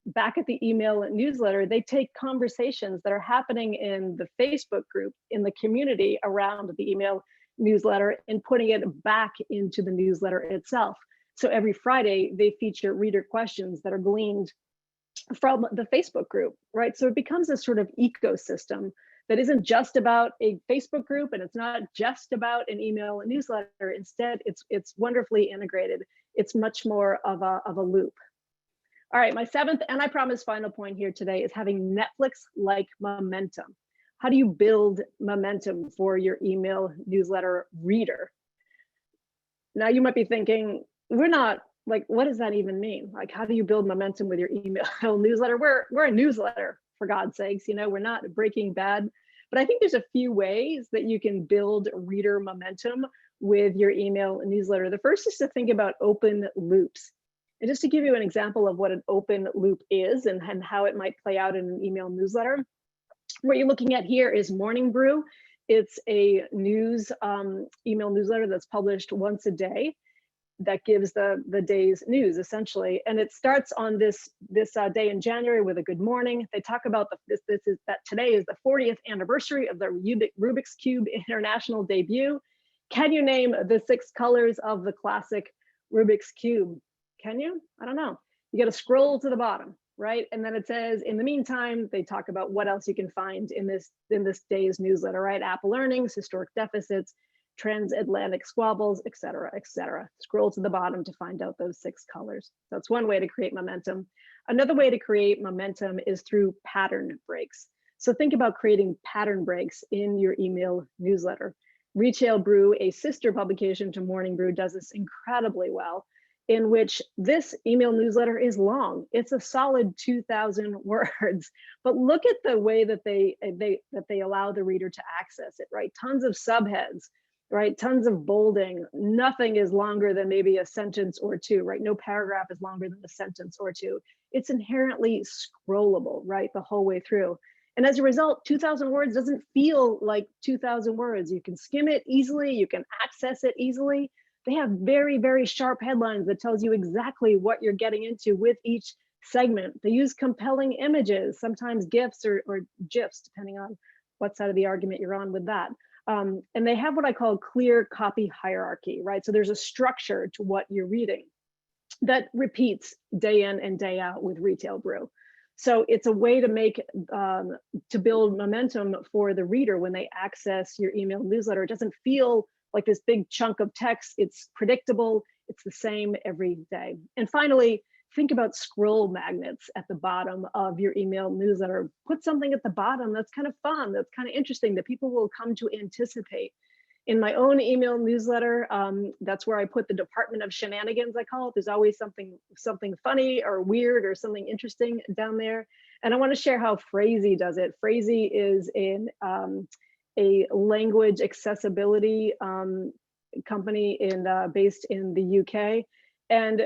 back at the email newsletter, they take conversations that are happening in the Facebook group, in the community around the email newsletter, and putting it back into the newsletter itself. So every Friday, they feature reader questions that are gleaned from the Facebook group, right? So it becomes a sort of ecosystem that isn't just about a Facebook group, and it's not just about an email newsletter. Instead, it's wonderfully integrated. It's much more of a loop. All right, my seventh, and I promise final point here today, is having Netflix-like momentum. How do you build momentum for your email newsletter reader? Now you might be thinking, we're not, like, what does that even mean? Like, how do you build momentum with your email newsletter? We're a newsletter, for God's sakes, you know, we're not Breaking Bad. But I think there's a few ways that you can build reader momentum with your email newsletter. The first is to think about open loops. And just to give you an example of what an open loop is and how it might play out in an email newsletter, what you're looking at here is Morning Brew. It's a news email newsletter that's published once a day that gives the day's news, essentially. And it starts on this day in January with a good morning. They talk about that today is the 40th anniversary of the Rubik's Cube International debut. Can you name the 6 colors of the classic Rubik's Cube? Can you? I don't know. You got to scroll to the bottom, right? And then it says, in the meantime, they talk about what else you can find in this day's newsletter, right? Apple earnings, historic deficits, transatlantic squabbles, et cetera, et cetera. Scroll to the bottom to find out those 6 colors. That's one way to create momentum. Another way to create momentum is through pattern breaks. So think about creating pattern breaks in your email newsletter. Retail Brew, a sister publication to Morning Brew, does this incredibly well, in which this email newsletter is long. It's a solid 2,000 words, but look at the way that they allow the reader to access it, right? Tons of subheads, right? Tons of bolding. Nothing is longer than maybe a sentence or two, right? No paragraph is longer than a sentence or two. It's inherently scrollable, right? The whole way through. And as a result, 2,000 words doesn't feel like 2,000 words. You can skim it easily, you can access it easily. They have very, very sharp headlines that tells you exactly what you're getting into with each segment. They use compelling images, sometimes GIFs or GIFs, depending on what side of the argument you're on with that. And they have what I call clear copy hierarchy, right? So there's a structure to what you're reading that repeats day in and day out with Retail Brew. So it's a way to make, to build momentum for the reader when they access your email newsletter. It doesn't feel like this big chunk of text. It's predictable. It's the same every day. And finally, think about scroll magnets at the bottom of your email newsletter. Put something at the bottom that's kind of fun, that's kind of interesting, that people will come to anticipate. In my own email newsletter, that's where I put the department of shenanigans, I call it. There's always something funny or weird or something interesting down there. And I want to share how Phrasee does it. Phrasee is a language accessibility company based in the UK, and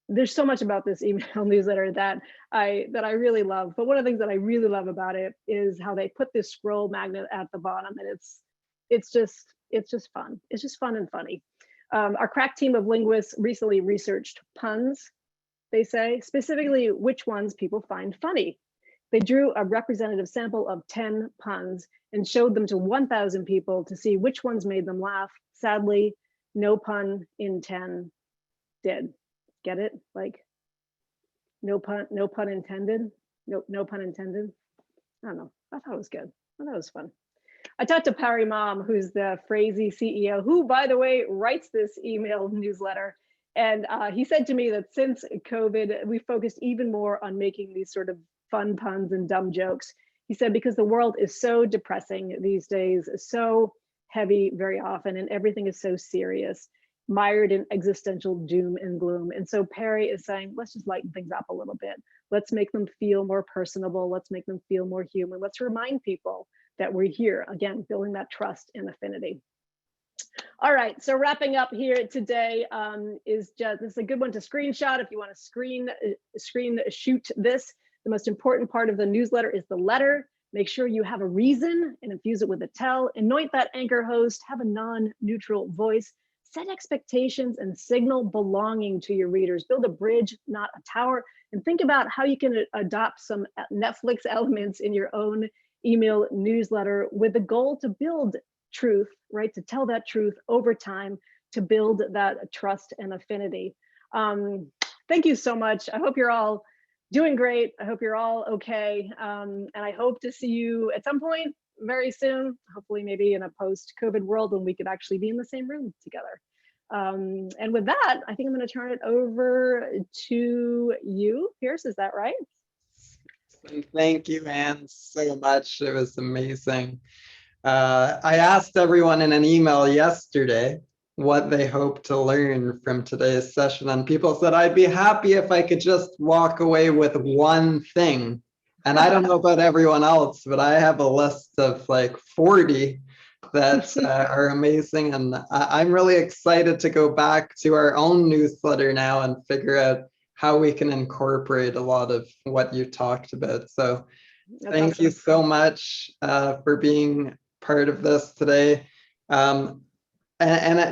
there's so much about this email newsletter that I really love. But one of the things that I really love about it is how they put this scroll magnet at the bottom, and it's just fun. It's just fun and funny. Our crack team of linguists recently researched puns, they say, specifically which ones people find funny. They drew a representative sample of 10 puns and showed them to 1,000 people to see which ones made them laugh. Sadly, no pun in 10 did. Get it? Like, no pun intended. No pun intended. I don't know. I thought it was good. I thought it was fun. I talked to Parry Mom, who's the Phrasee CEO, who, by the way, writes this email newsletter. And he said to me that since COVID, we focused even more on making these sort of fun puns and dumb jokes. He said, because the world is so depressing these days, so heavy very often, and everything is so serious. mired in existential doom and gloom. And so Perry is saying, let's just lighten things up a little bit. Let's make them feel more personable. Let's make them feel more human. Let's remind people that we're here, again, building that trust and affinity. All right, so wrapping up here today this is a good one to screenshot if you want to screen shoot this. The most important part of the newsletter is the letter. Make sure you have a reason and infuse it with a tell. Anoint that anchor host, have a non-neutral voice, set expectations and signal belonging to your readers. Build a bridge, not a tower, and think about how you can adopt some Netflix elements in your own email newsletter with the goal to build truth, right? To tell that truth over time, to build that trust and affinity. Thank you so much. I hope you're all doing great. I hope you're all okay. And I hope to see you at some point very soon, hopefully maybe in a post-COVID world when we could actually be in the same room together. And with that, I think I'm going to turn it over to you, Pierce. Is that right? Thank you, Anne, so much. It was amazing. I asked everyone in an email yesterday what they hope to learn from today's session, and people said, I'd be happy if I could just walk away with one thing. And I don't know about everyone else, but I have a list of like 40 that are amazing. And I'm really excited to go back to our own newsletter now and figure out how we can incorporate a lot of what you talked about. So thank you so much for being part of this today. And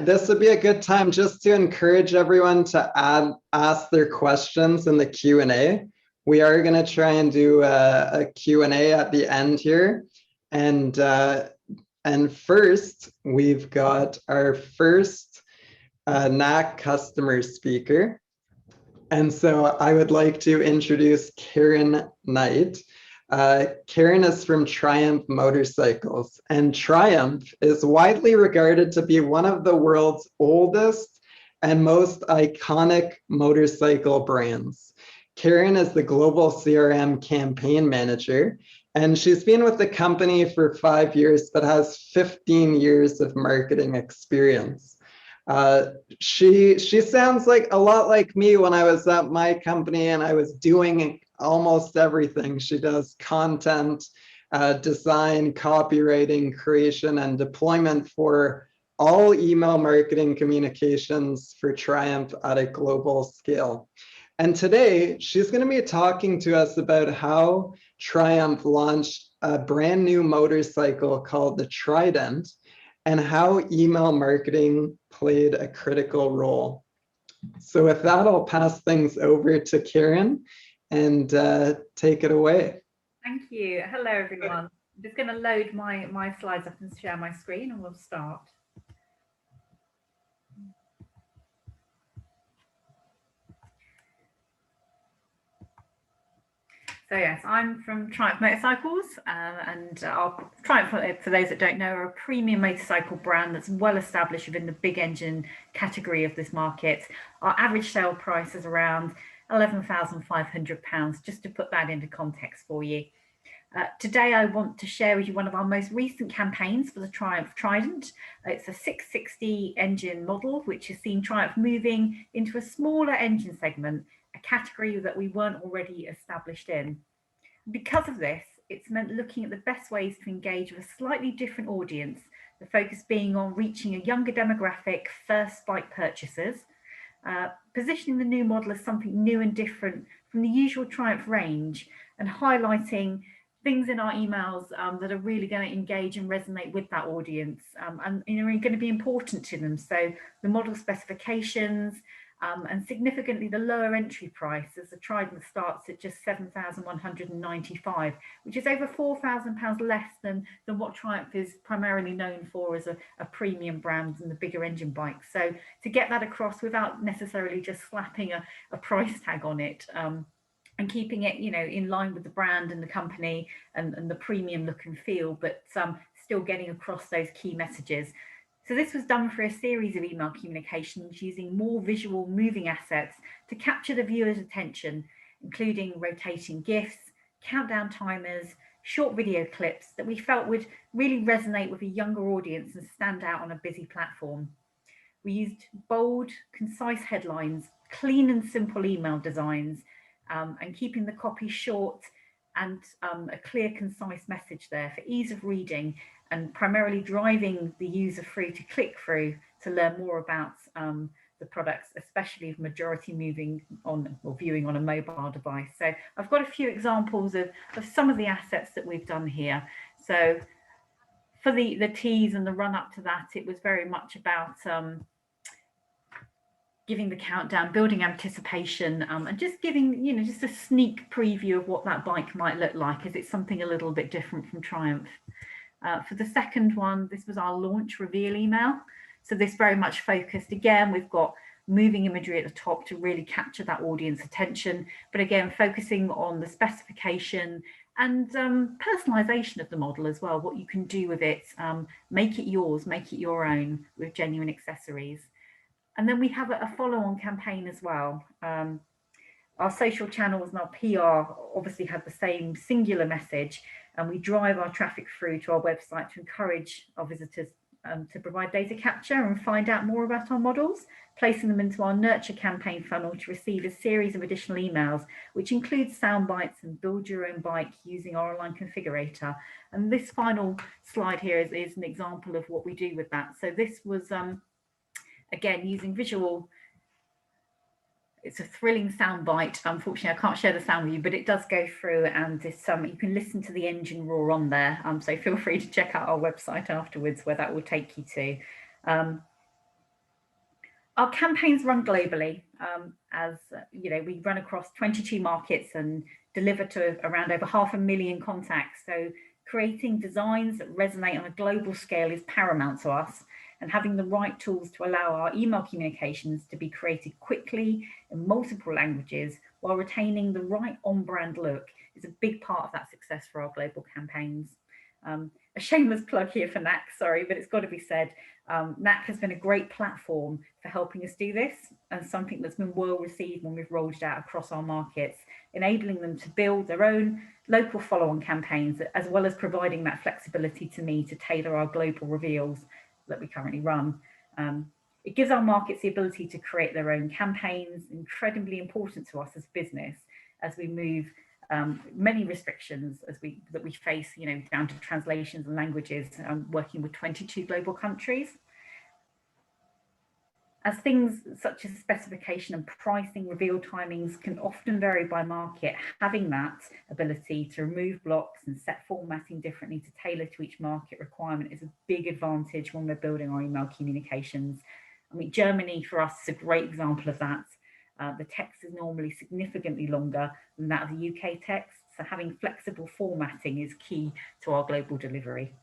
this would be a good time just to encourage everyone to ask their questions in the Q&A. We are going to try and do a Q&A at the end here. And first, we've got our first NAC customer speaker. And so I would like to introduce Karen Knight. Karen is from Triumph Motorcycles, and Triumph is widely regarded to be one of the world's oldest and most iconic motorcycle brands. Karen is the global CRM campaign manager, and she's been with the company for 5 years, but has 15 years of marketing experience. She sounds like a lot like me when I was at my company and I was doing almost everything. She does content, design, copywriting, creation, and deployment for all email marketing communications for Triumph at a global scale. And today, she's going to be talking to us about how Triumph launched a brand new motorcycle called the Trident and how email marketing played a critical role. So with that, I'll pass things over to Karen and take it away. Thank you. Hello, everyone. I'm just going to load my slides up and share my screen, and we'll start. So yes, I'm from Triumph Motorcycles, and our Triumph, for those that don't know, are a premium motorcycle brand that's well established within the big engine category of this market. Our average sale price is around £11,500, just to put that into context for you. Today, I want to share with you one of our most recent campaigns for the Triumph Trident. It's a 660 engine model, which has seen Triumph moving into a smaller engine segment, a category that we weren't already established in. Because of this, it's meant looking at the best ways to engage with a slightly different audience, the focus being on reaching a younger demographic, first bike purchasers, positioning the new model as something new and different from the usual Triumph range, and highlighting things in our emails that are really going to engage and resonate with that audience, and are going to be important to them. So the model specifications, and significantly the lower entry price, as the Trident starts at just £7,195, which is over £4,000 less than what Triumph is primarily known for as a premium brand and the bigger engine bikes. So to get that across without necessarily just slapping a price tag on it, and keeping it, in line with the brand and the company and the premium look and feel, but still getting across those key messages. So this was done for a series of email communications using more visual moving assets to capture the viewer's attention, including rotating GIFs, countdown timers, short video clips that we felt would really resonate with a younger audience and stand out on a busy platform. We used bold, concise headlines, clean and simple email designs, and keeping the copy short and a clear, concise message there for ease of reading, and primarily driving the user through to click through to learn more about the products, especially if majority moving on or viewing on a mobile device. So I've got a few examples of some of the assets that we've done here. So for the tease and the run up to that, it was very much about giving the countdown, building anticipation, and just giving, you know, just a sneak preview of what that bike might look like, as it's something a little bit different from Triumph. For the second one, this was our launch reveal email. So this very much focused, again, we've got moving imagery at the top to really capture that audience attention, but again, focusing on the specification and personalization of the model as well, what you can do with it, make it yours, make it your own with genuine accessories. And then we have a follow-on campaign as well. Our social channels and our PR obviously have the same singular message, and we drive our traffic through to our website to encourage our visitors to provide data capture and find out more about our models, placing them into our nurture campaign funnel to receive a series of additional emails, which includes sound bites and build your own bike using our online configurator. And this final slide here is an example of what we do with that. So this was, again, using visual. It's a thrilling sound bite. Unfortunately, I can't share the sound with you, but it does go through, and it's, you can listen to the engine roar on there. So feel free to check out our website afterwards, where that will take you to. Our campaigns run globally, as you know, we run across 22 markets and deliver to around over 500,000 contacts. So creating designs that resonate on a global scale is paramount to us, and having the right tools to allow our email communications to be created quickly in multiple languages while retaining the right on-brand look is a big part of that success for our global campaigns. A shameless plug here for NAC, sorry, but it's got to be said. NAC has been a great platform for helping us do this, and something that's been well received when we've rolled it out across our markets, enabling them to build their own local follow-on campaigns, as well as providing that flexibility to me to tailor our global reveals that we currently run. It gives our markets the ability to create their own campaigns, incredibly important to us as business, as we move many restrictions that we face, you know, down to translations and languages, working with 22 global countries. As things such as specification and pricing, reveal timings can often vary by market, having that ability to remove blocks and set formatting differently to tailor to each market requirement is a big advantage when we're building our email communications. I mean, Germany for us is a great example of that. The text is normally significantly longer than that of the UK text, so having flexible formatting is key to our global delivery.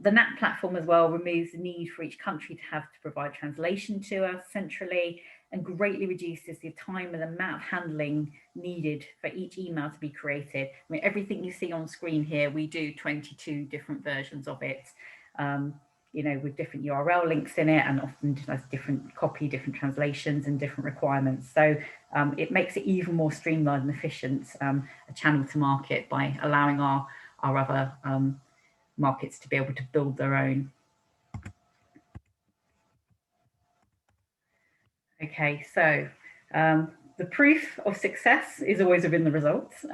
The NAP platform as well removes the need for each country to have to provide translation to us centrally, and greatly reduces the time and amount of handling needed for each email to be created. I mean, everything you see on screen here, we do 22 different versions of it, you know, with different URL links in it, and often has different copy, different translations and different requirements. So it makes it even more streamlined and efficient, a channel to market, by allowing our other markets to be able to build their own. Okay, so the proof of success is always within the results,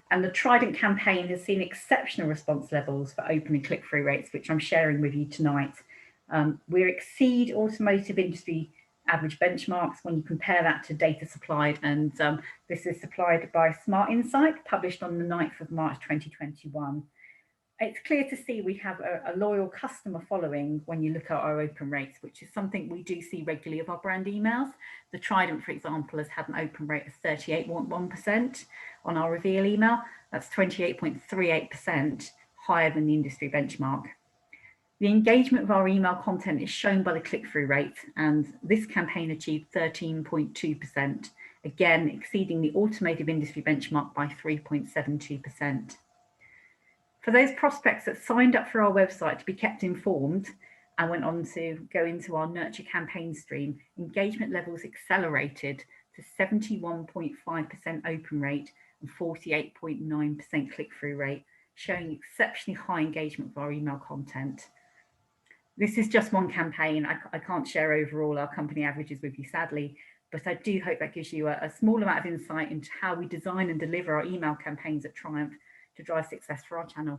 and the Trident campaign has seen exceptional response levels for open and click-through rates, which I'm sharing with you tonight. We exceed automotive industry average benchmarks when you compare that to data supplied, and this is supplied by Smart Insight, published on the 9th of March 2021. It's clear to see we have a loyal customer following when you look at our open rates, which is something we do see regularly of our brand emails. The Trident, for example, has had an open rate of 38.1% on our reveal email. That's 28.38% higher than the industry benchmark. The engagement of our email content is shown by the click-through rate, and this campaign achieved 13.2%, again exceeding the automotive industry benchmark by 3.72%. For those prospects that signed up for our website to be kept informed and went on to go into our nurture campaign stream, engagement levels accelerated to 71.5% open rate and 48.9% click-through rate, showing exceptionally high engagement with our email content. This is just one campaign. I can't share overall our company averages with you, sadly, but I do hope that gives you a small amount of insight into how we design and deliver our email campaigns at Triumph to drive success for our channel.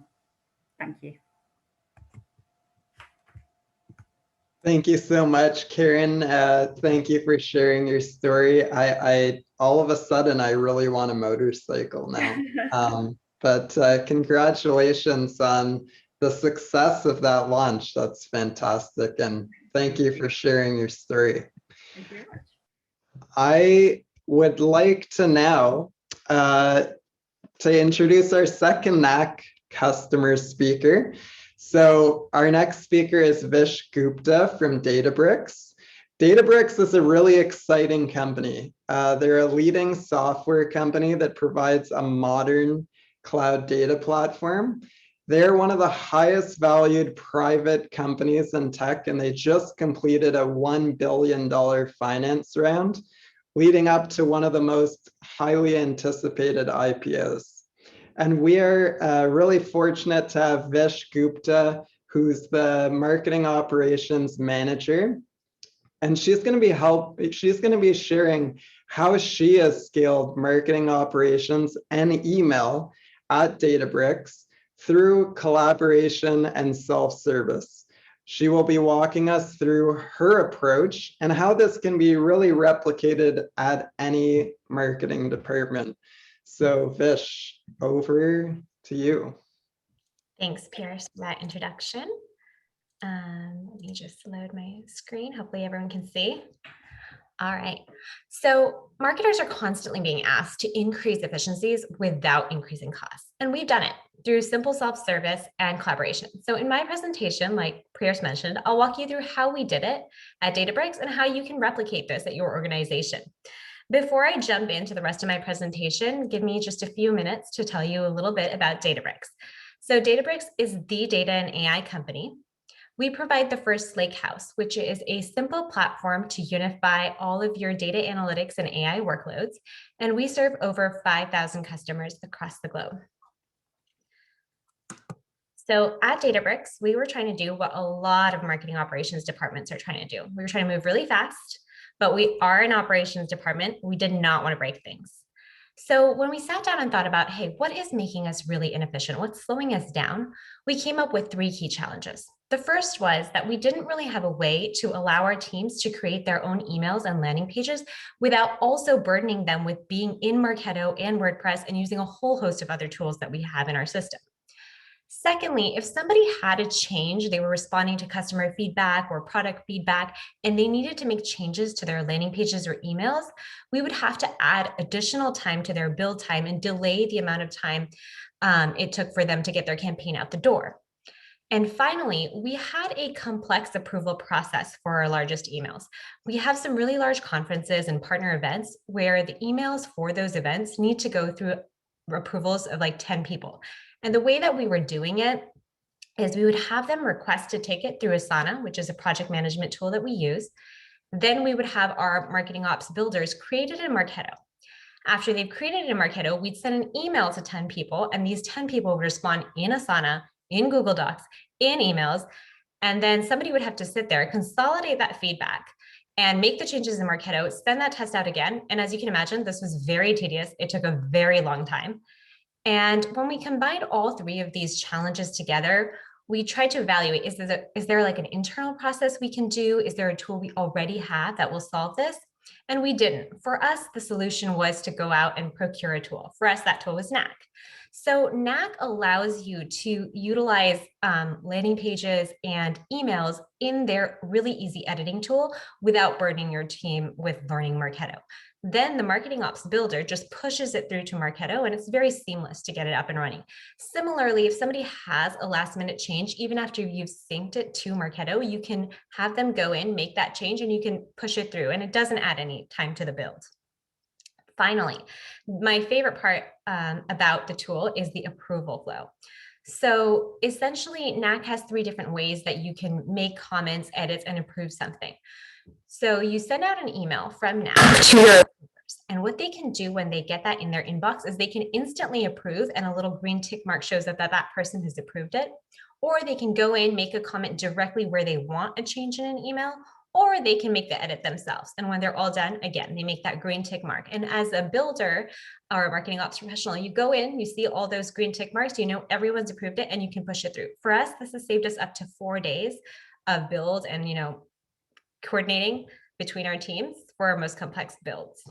Thank you. Thank you so much, Karen. Thank you for sharing your story. I all of a sudden, I really want a motorcycle now. But congratulations on the success of that launch. That's fantastic. And thank you for sharing your story. Thank you very much. I would like to now to introduce our second NAC customer speaker. So our next speaker is Vish Gupta from Databricks. Databricks is a really exciting company. They're a leading software company that provides a modern cloud data platform. They're one of the highest valued private companies in tech, and they just completed a $1 billion finance round, leading up to one of the most highly anticipated IPOs. And we are really fortunate to have Vish Gupta, who's the marketing operations manager. And she's going to be sharing how she has scaled marketing operations and email at Databricks through collaboration and self-service. She will be walking us through her approach and how this can be really replicated at any marketing department. So Vish, over to you. Thanks, Pierce, for that introduction. Let me just load my screen. Hopefully everyone can see. All right. So marketers are constantly being asked to increase efficiencies without increasing costs. And we've done it through simple self-service and collaboration. So in my presentation, like Pierce mentioned, I'll walk you through how we did it at Databricks and how you can replicate this at your organization. Before I jump into the rest of my presentation, give me just a few minutes to tell you a little bit about Databricks. So Databricks is the data and AI company. We provide the first Lakehouse, which is a simple platform to unify all of your data analytics and AI workloads. And we serve over 5,000 customers across the globe. So at Databricks, we were trying to do what a lot of marketing operations departments are trying to do. We were trying to move really fast, but we are an operations department. We did not want to break things. So when we sat down and thought about, hey, what is making us really inefficient? What's slowing us down? We came up with 3 key challenges. The first was that we didn't really have a way to allow our teams to create their own emails and landing pages without also burdening them with being in Marketo and WordPress and using a whole host of other tools that we have in our system. Secondly, if somebody had a change, they were responding to customer feedback or product feedback, and they needed to make changes to their landing pages or emails, we would have to add additional time to their build time and delay the amount of time it took for them to get their campaign out the door. And finally, we had a complex approval process for our largest emails. We have some really large conferences and partner events where the emails for those events need to go through approvals of like 10 people. And the way that we were doing it is we would have them request to take it through Asana, which is a project management tool that we use. Then we would have our marketing ops builders create it in Marketo. After they've created it in Marketo, we'd send an email to 10 people, and these 10 people would respond in Asana, in Google Docs, in emails, and then somebody would have to sit there, consolidate that feedback, and make the changes in Marketo, send that test out again. And as you can imagine, this was very tedious. It took a very long time. And when we combined all 3 of these challenges together, we tried to evaluate, is there like an internal process we can do? Is there a tool we already have that will solve this? And we didn't. For us, the solution was to go out and procure a tool. For us, that tool was Knack. So Knack allows you to utilize landing pages and emails in their really easy editing tool without burdening your team with learning Marketo. Then the marketing ops builder just pushes it through to Marketo, and it's very seamless to get it up and running. Similarly, if somebody has a last minute change, even after you've synced it to Marketo, you can have them go in, make that change, and you can push it through, and it doesn't add any time to the build. Finally, my favorite part about the tool is the approval flow. So essentially, Knack has 3 different ways that you can make comments, edits, and approve something. So you send out an email from Knack to your And what they can do when they get that in their inbox is they can instantly approve, and a little green tick mark shows that that person has approved it. Or they can go in, make a comment directly where they want a change in an email, or they can make the edit themselves. And when they're all done, again, they make that green tick mark. And as a builder or a marketing ops professional, you go in, you see all those green tick marks, you know everyone's approved it, and you can push it through. For us, this has saved us up to 4 days of build and, coordinating between our teams for our most complex builds.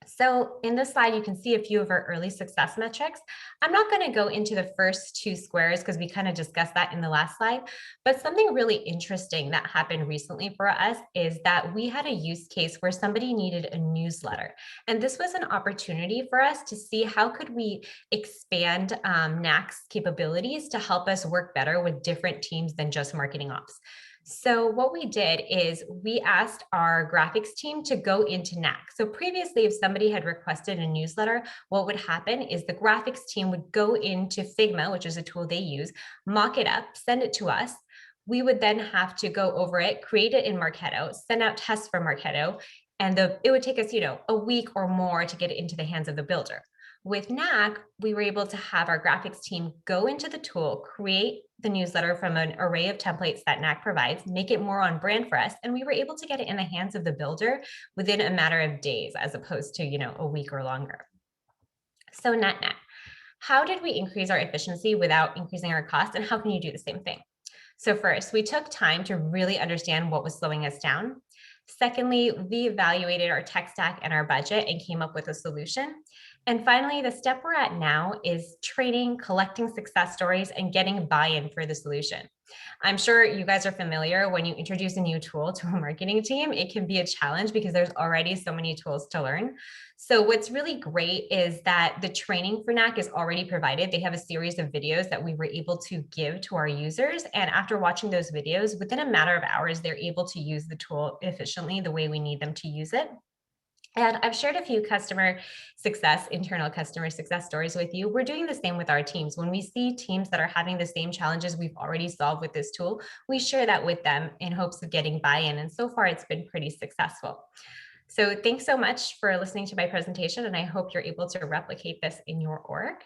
So in this slide, you can see a few of our early success metrics. I'm not going to go into the first 2 squares because we kind of discussed that in the last slide, but something really interesting that happened recently for us is that we had a use case where somebody needed a newsletter. And this was an opportunity for us to see how could we expand NAC's capabilities to help us work better with different teams than just marketing ops. So what we did is we asked our graphics team to go into NAC. So previously, if somebody had requested a newsletter, what would happen is the graphics team would go into Figma, which is a tool they use, mock it up, send it to us. We would then have to go over it, create it in Marketo, send out tests for Marketo, and it would take us, a week or more to get it into the hands of the builder. With NAC, we were able to have our graphics team go into the tool, create the newsletter from an array of templates that NAC provides, make it more on brand for us, and we were able to get it in the hands of the builder within a matter of days, as opposed to, a week or longer. So net, how did we increase our efficiency without increasing our cost, and how can you do the same thing? So first, we took time to really understand what was slowing us down. Secondly, we evaluated our tech stack and our budget and came up with a solution. And finally, the step we're at now is training, collecting success stories, and getting buy-in for the solution. I'm sure you guys are familiar when you introduce a new tool to a marketing team, it can be a challenge because there's already so many tools to learn. So what's really great is that the training for NAC is already provided. They have a series of videos that we were able to give to our users. And after watching those videos, within a matter of hours, they're able to use the tool efficiently the way we need them to use it. And I've shared a few internal customer success stories with you. We're doing the same with our teams. When we see teams that are having the same challenges we've already solved with this tool, we share that with them in hopes of getting buy-in. And so far, it's been pretty successful. So thanks so much for listening to my presentation, and I hope you're able to replicate this in your org.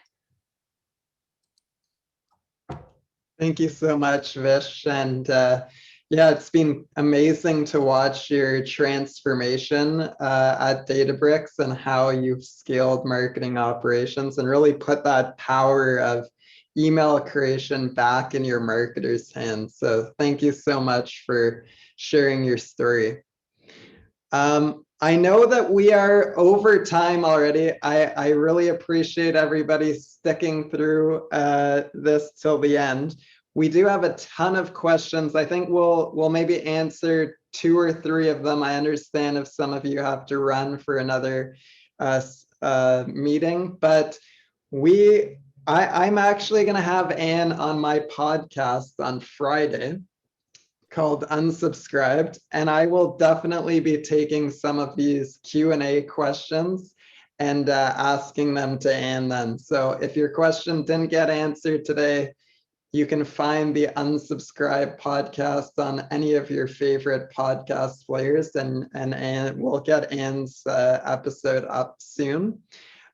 Thank you so much, Vish. And yeah, it's been amazing to watch your transformation at Databricks and how you've scaled marketing operations and really put that power of email creation back in your marketers' hands. So thank you so much for sharing your story. I know that we are over time already. I really appreciate everybody sticking through this till the end. We do have a ton of questions. I think we'll maybe answer 2 or 3 of them. I understand if some of you have to run for another meeting, but I'm actually going to have Anne on my podcast on Friday called Unsubscribed, and I will definitely be taking some of these Q&A questions and asking them to Anne then. So if your question didn't get answered today, you can find the Unsubscribed podcast on any of your favorite podcast players, and we'll get Anne's episode up soon.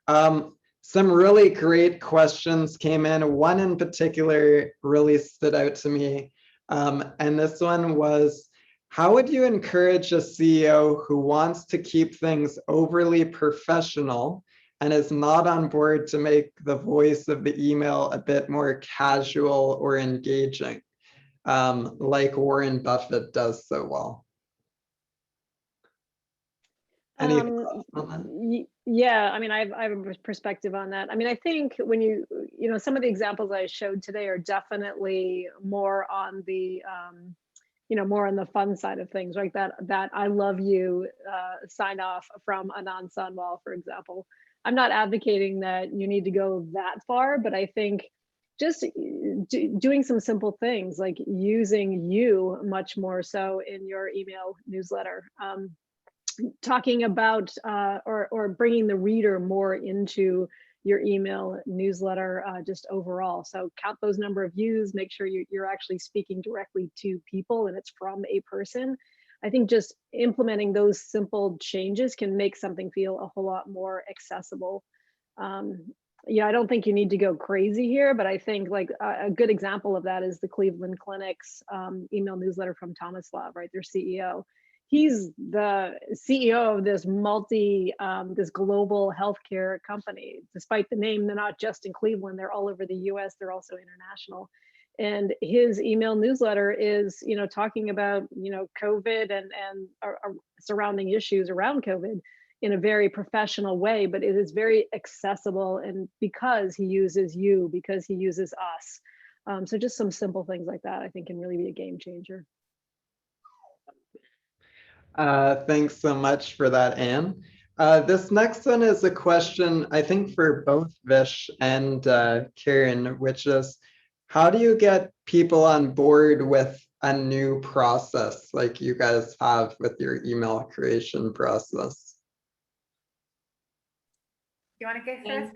Some really great questions came in. One in particular really stood out to me. And this one was, how would you encourage a CEO who wants to keep things overly professional and is not on board to make the voice of the email a bit more casual or engaging, like Warren Buffett does so well? Any thoughts on that? Yeah, I mean, I have a perspective on that. I mean, I think when some of the examples I showed today are definitely more on the, more on the fun side of things, right? That I love you sign off from Anand Sanwal, for example. I'm not advocating that you need to go that far, but I think just doing some simple things like using you much more so in your email newsletter. Talking about or bringing the reader more into your email newsletter just overall. So count those number of views, make sure you're actually speaking directly to people and it's from a person. I think just implementing those simple changes can make something feel a whole lot more accessible. Yeah, I don't think you need to go crazy here, but I think like a good example of that is the Cleveland Clinic's email newsletter from Tomislav, right? Their CEO. He's the CEO of this this global healthcare company. Despite the name, they're not just in Cleveland, they're all over the US, they're also international. And his email newsletter is, talking about, COVID and surrounding issues around COVID in a very professional way, but it is very accessible, and because he uses you, because he uses us. So just some simple things like that, I think, can really be a game changer. Thanks so much for that, Anne. This next one is a question, I think, for both Vish and Karen, which is, how do you get people on board with a new process like you guys have with your email creation process? You want to go first,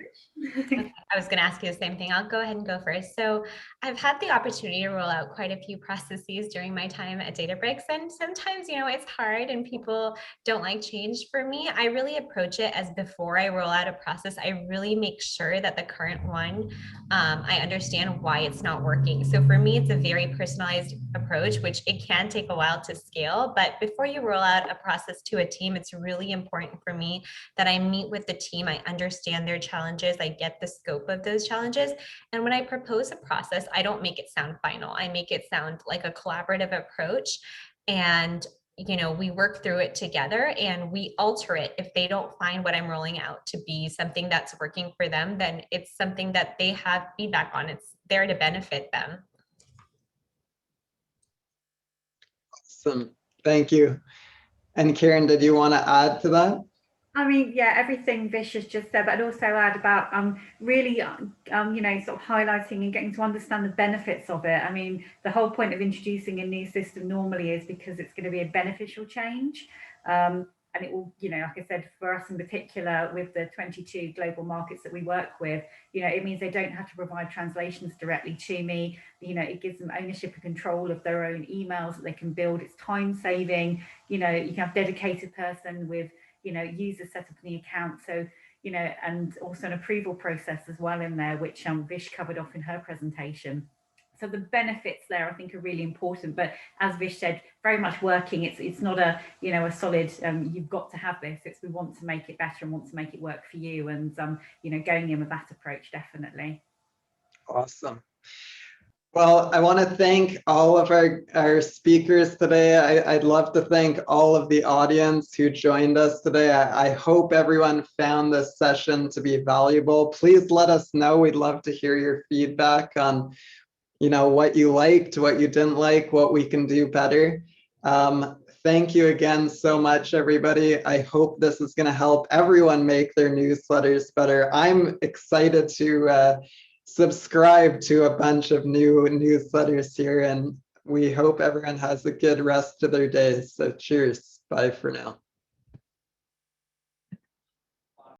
Okay, I was going to ask you the same thing. I'll go ahead and go first. So I've had the opportunity to roll out quite a few processes during my time at Databricks. And sometimes, it's hard and people don't like change. For me, I really approach it as before I roll out a process, I really make sure that the current one, I understand why it's not working. So for me, it's a very personalized approach, which it can take a while to scale. But before you roll out a process to a team, it's really important for me that I meet with the team. I understand their challenges. I get the scope of those challenges. And when I propose a process, I don't make it sound final. I make it sound like a collaborative approach. And we work through it together and we alter it. If they don't find what I'm rolling out to be something that's working for them, then it's something that they have feedback on. It's there to benefit them. Awesome. Thank you. And Karen, did you want to add to that? I mean, yeah, everything Vish has just said, but I'd also add about really, sort of highlighting and getting to understand the benefits of it. I mean, the whole point of introducing a new system normally is because it's going to be a beneficial change. And it will, like I said, for us in particular, with the 22 global markets that we work with, it means they don't have to provide translations directly to me. It gives them ownership and control of their own emails that they can build. It's time saving. You can have a dedicated person with users set up in the account. So, and also an approval process as well in there, which Vish covered off in her presentation. So the benefits there, I think, are really important. But as Vish said, very much working. It's not a a solid. You've got to have this. It's we want to make it better and want to make it work for you. And going in with that approach, definitely. Awesome. Well, I want to thank all of our speakers today. I'd love to thank all of the audience who joined us today. I hope everyone found this session to be valuable. Please let us know. We'd love to hear your feedback on, what you liked, what you didn't like, what we can do better. Thank you again so much, everybody. I hope this is going to help everyone make their newsletters better. I'm excited to subscribe to a bunch of new newsletters here, and we hope everyone has a good rest of their day. So cheers. Bye for now.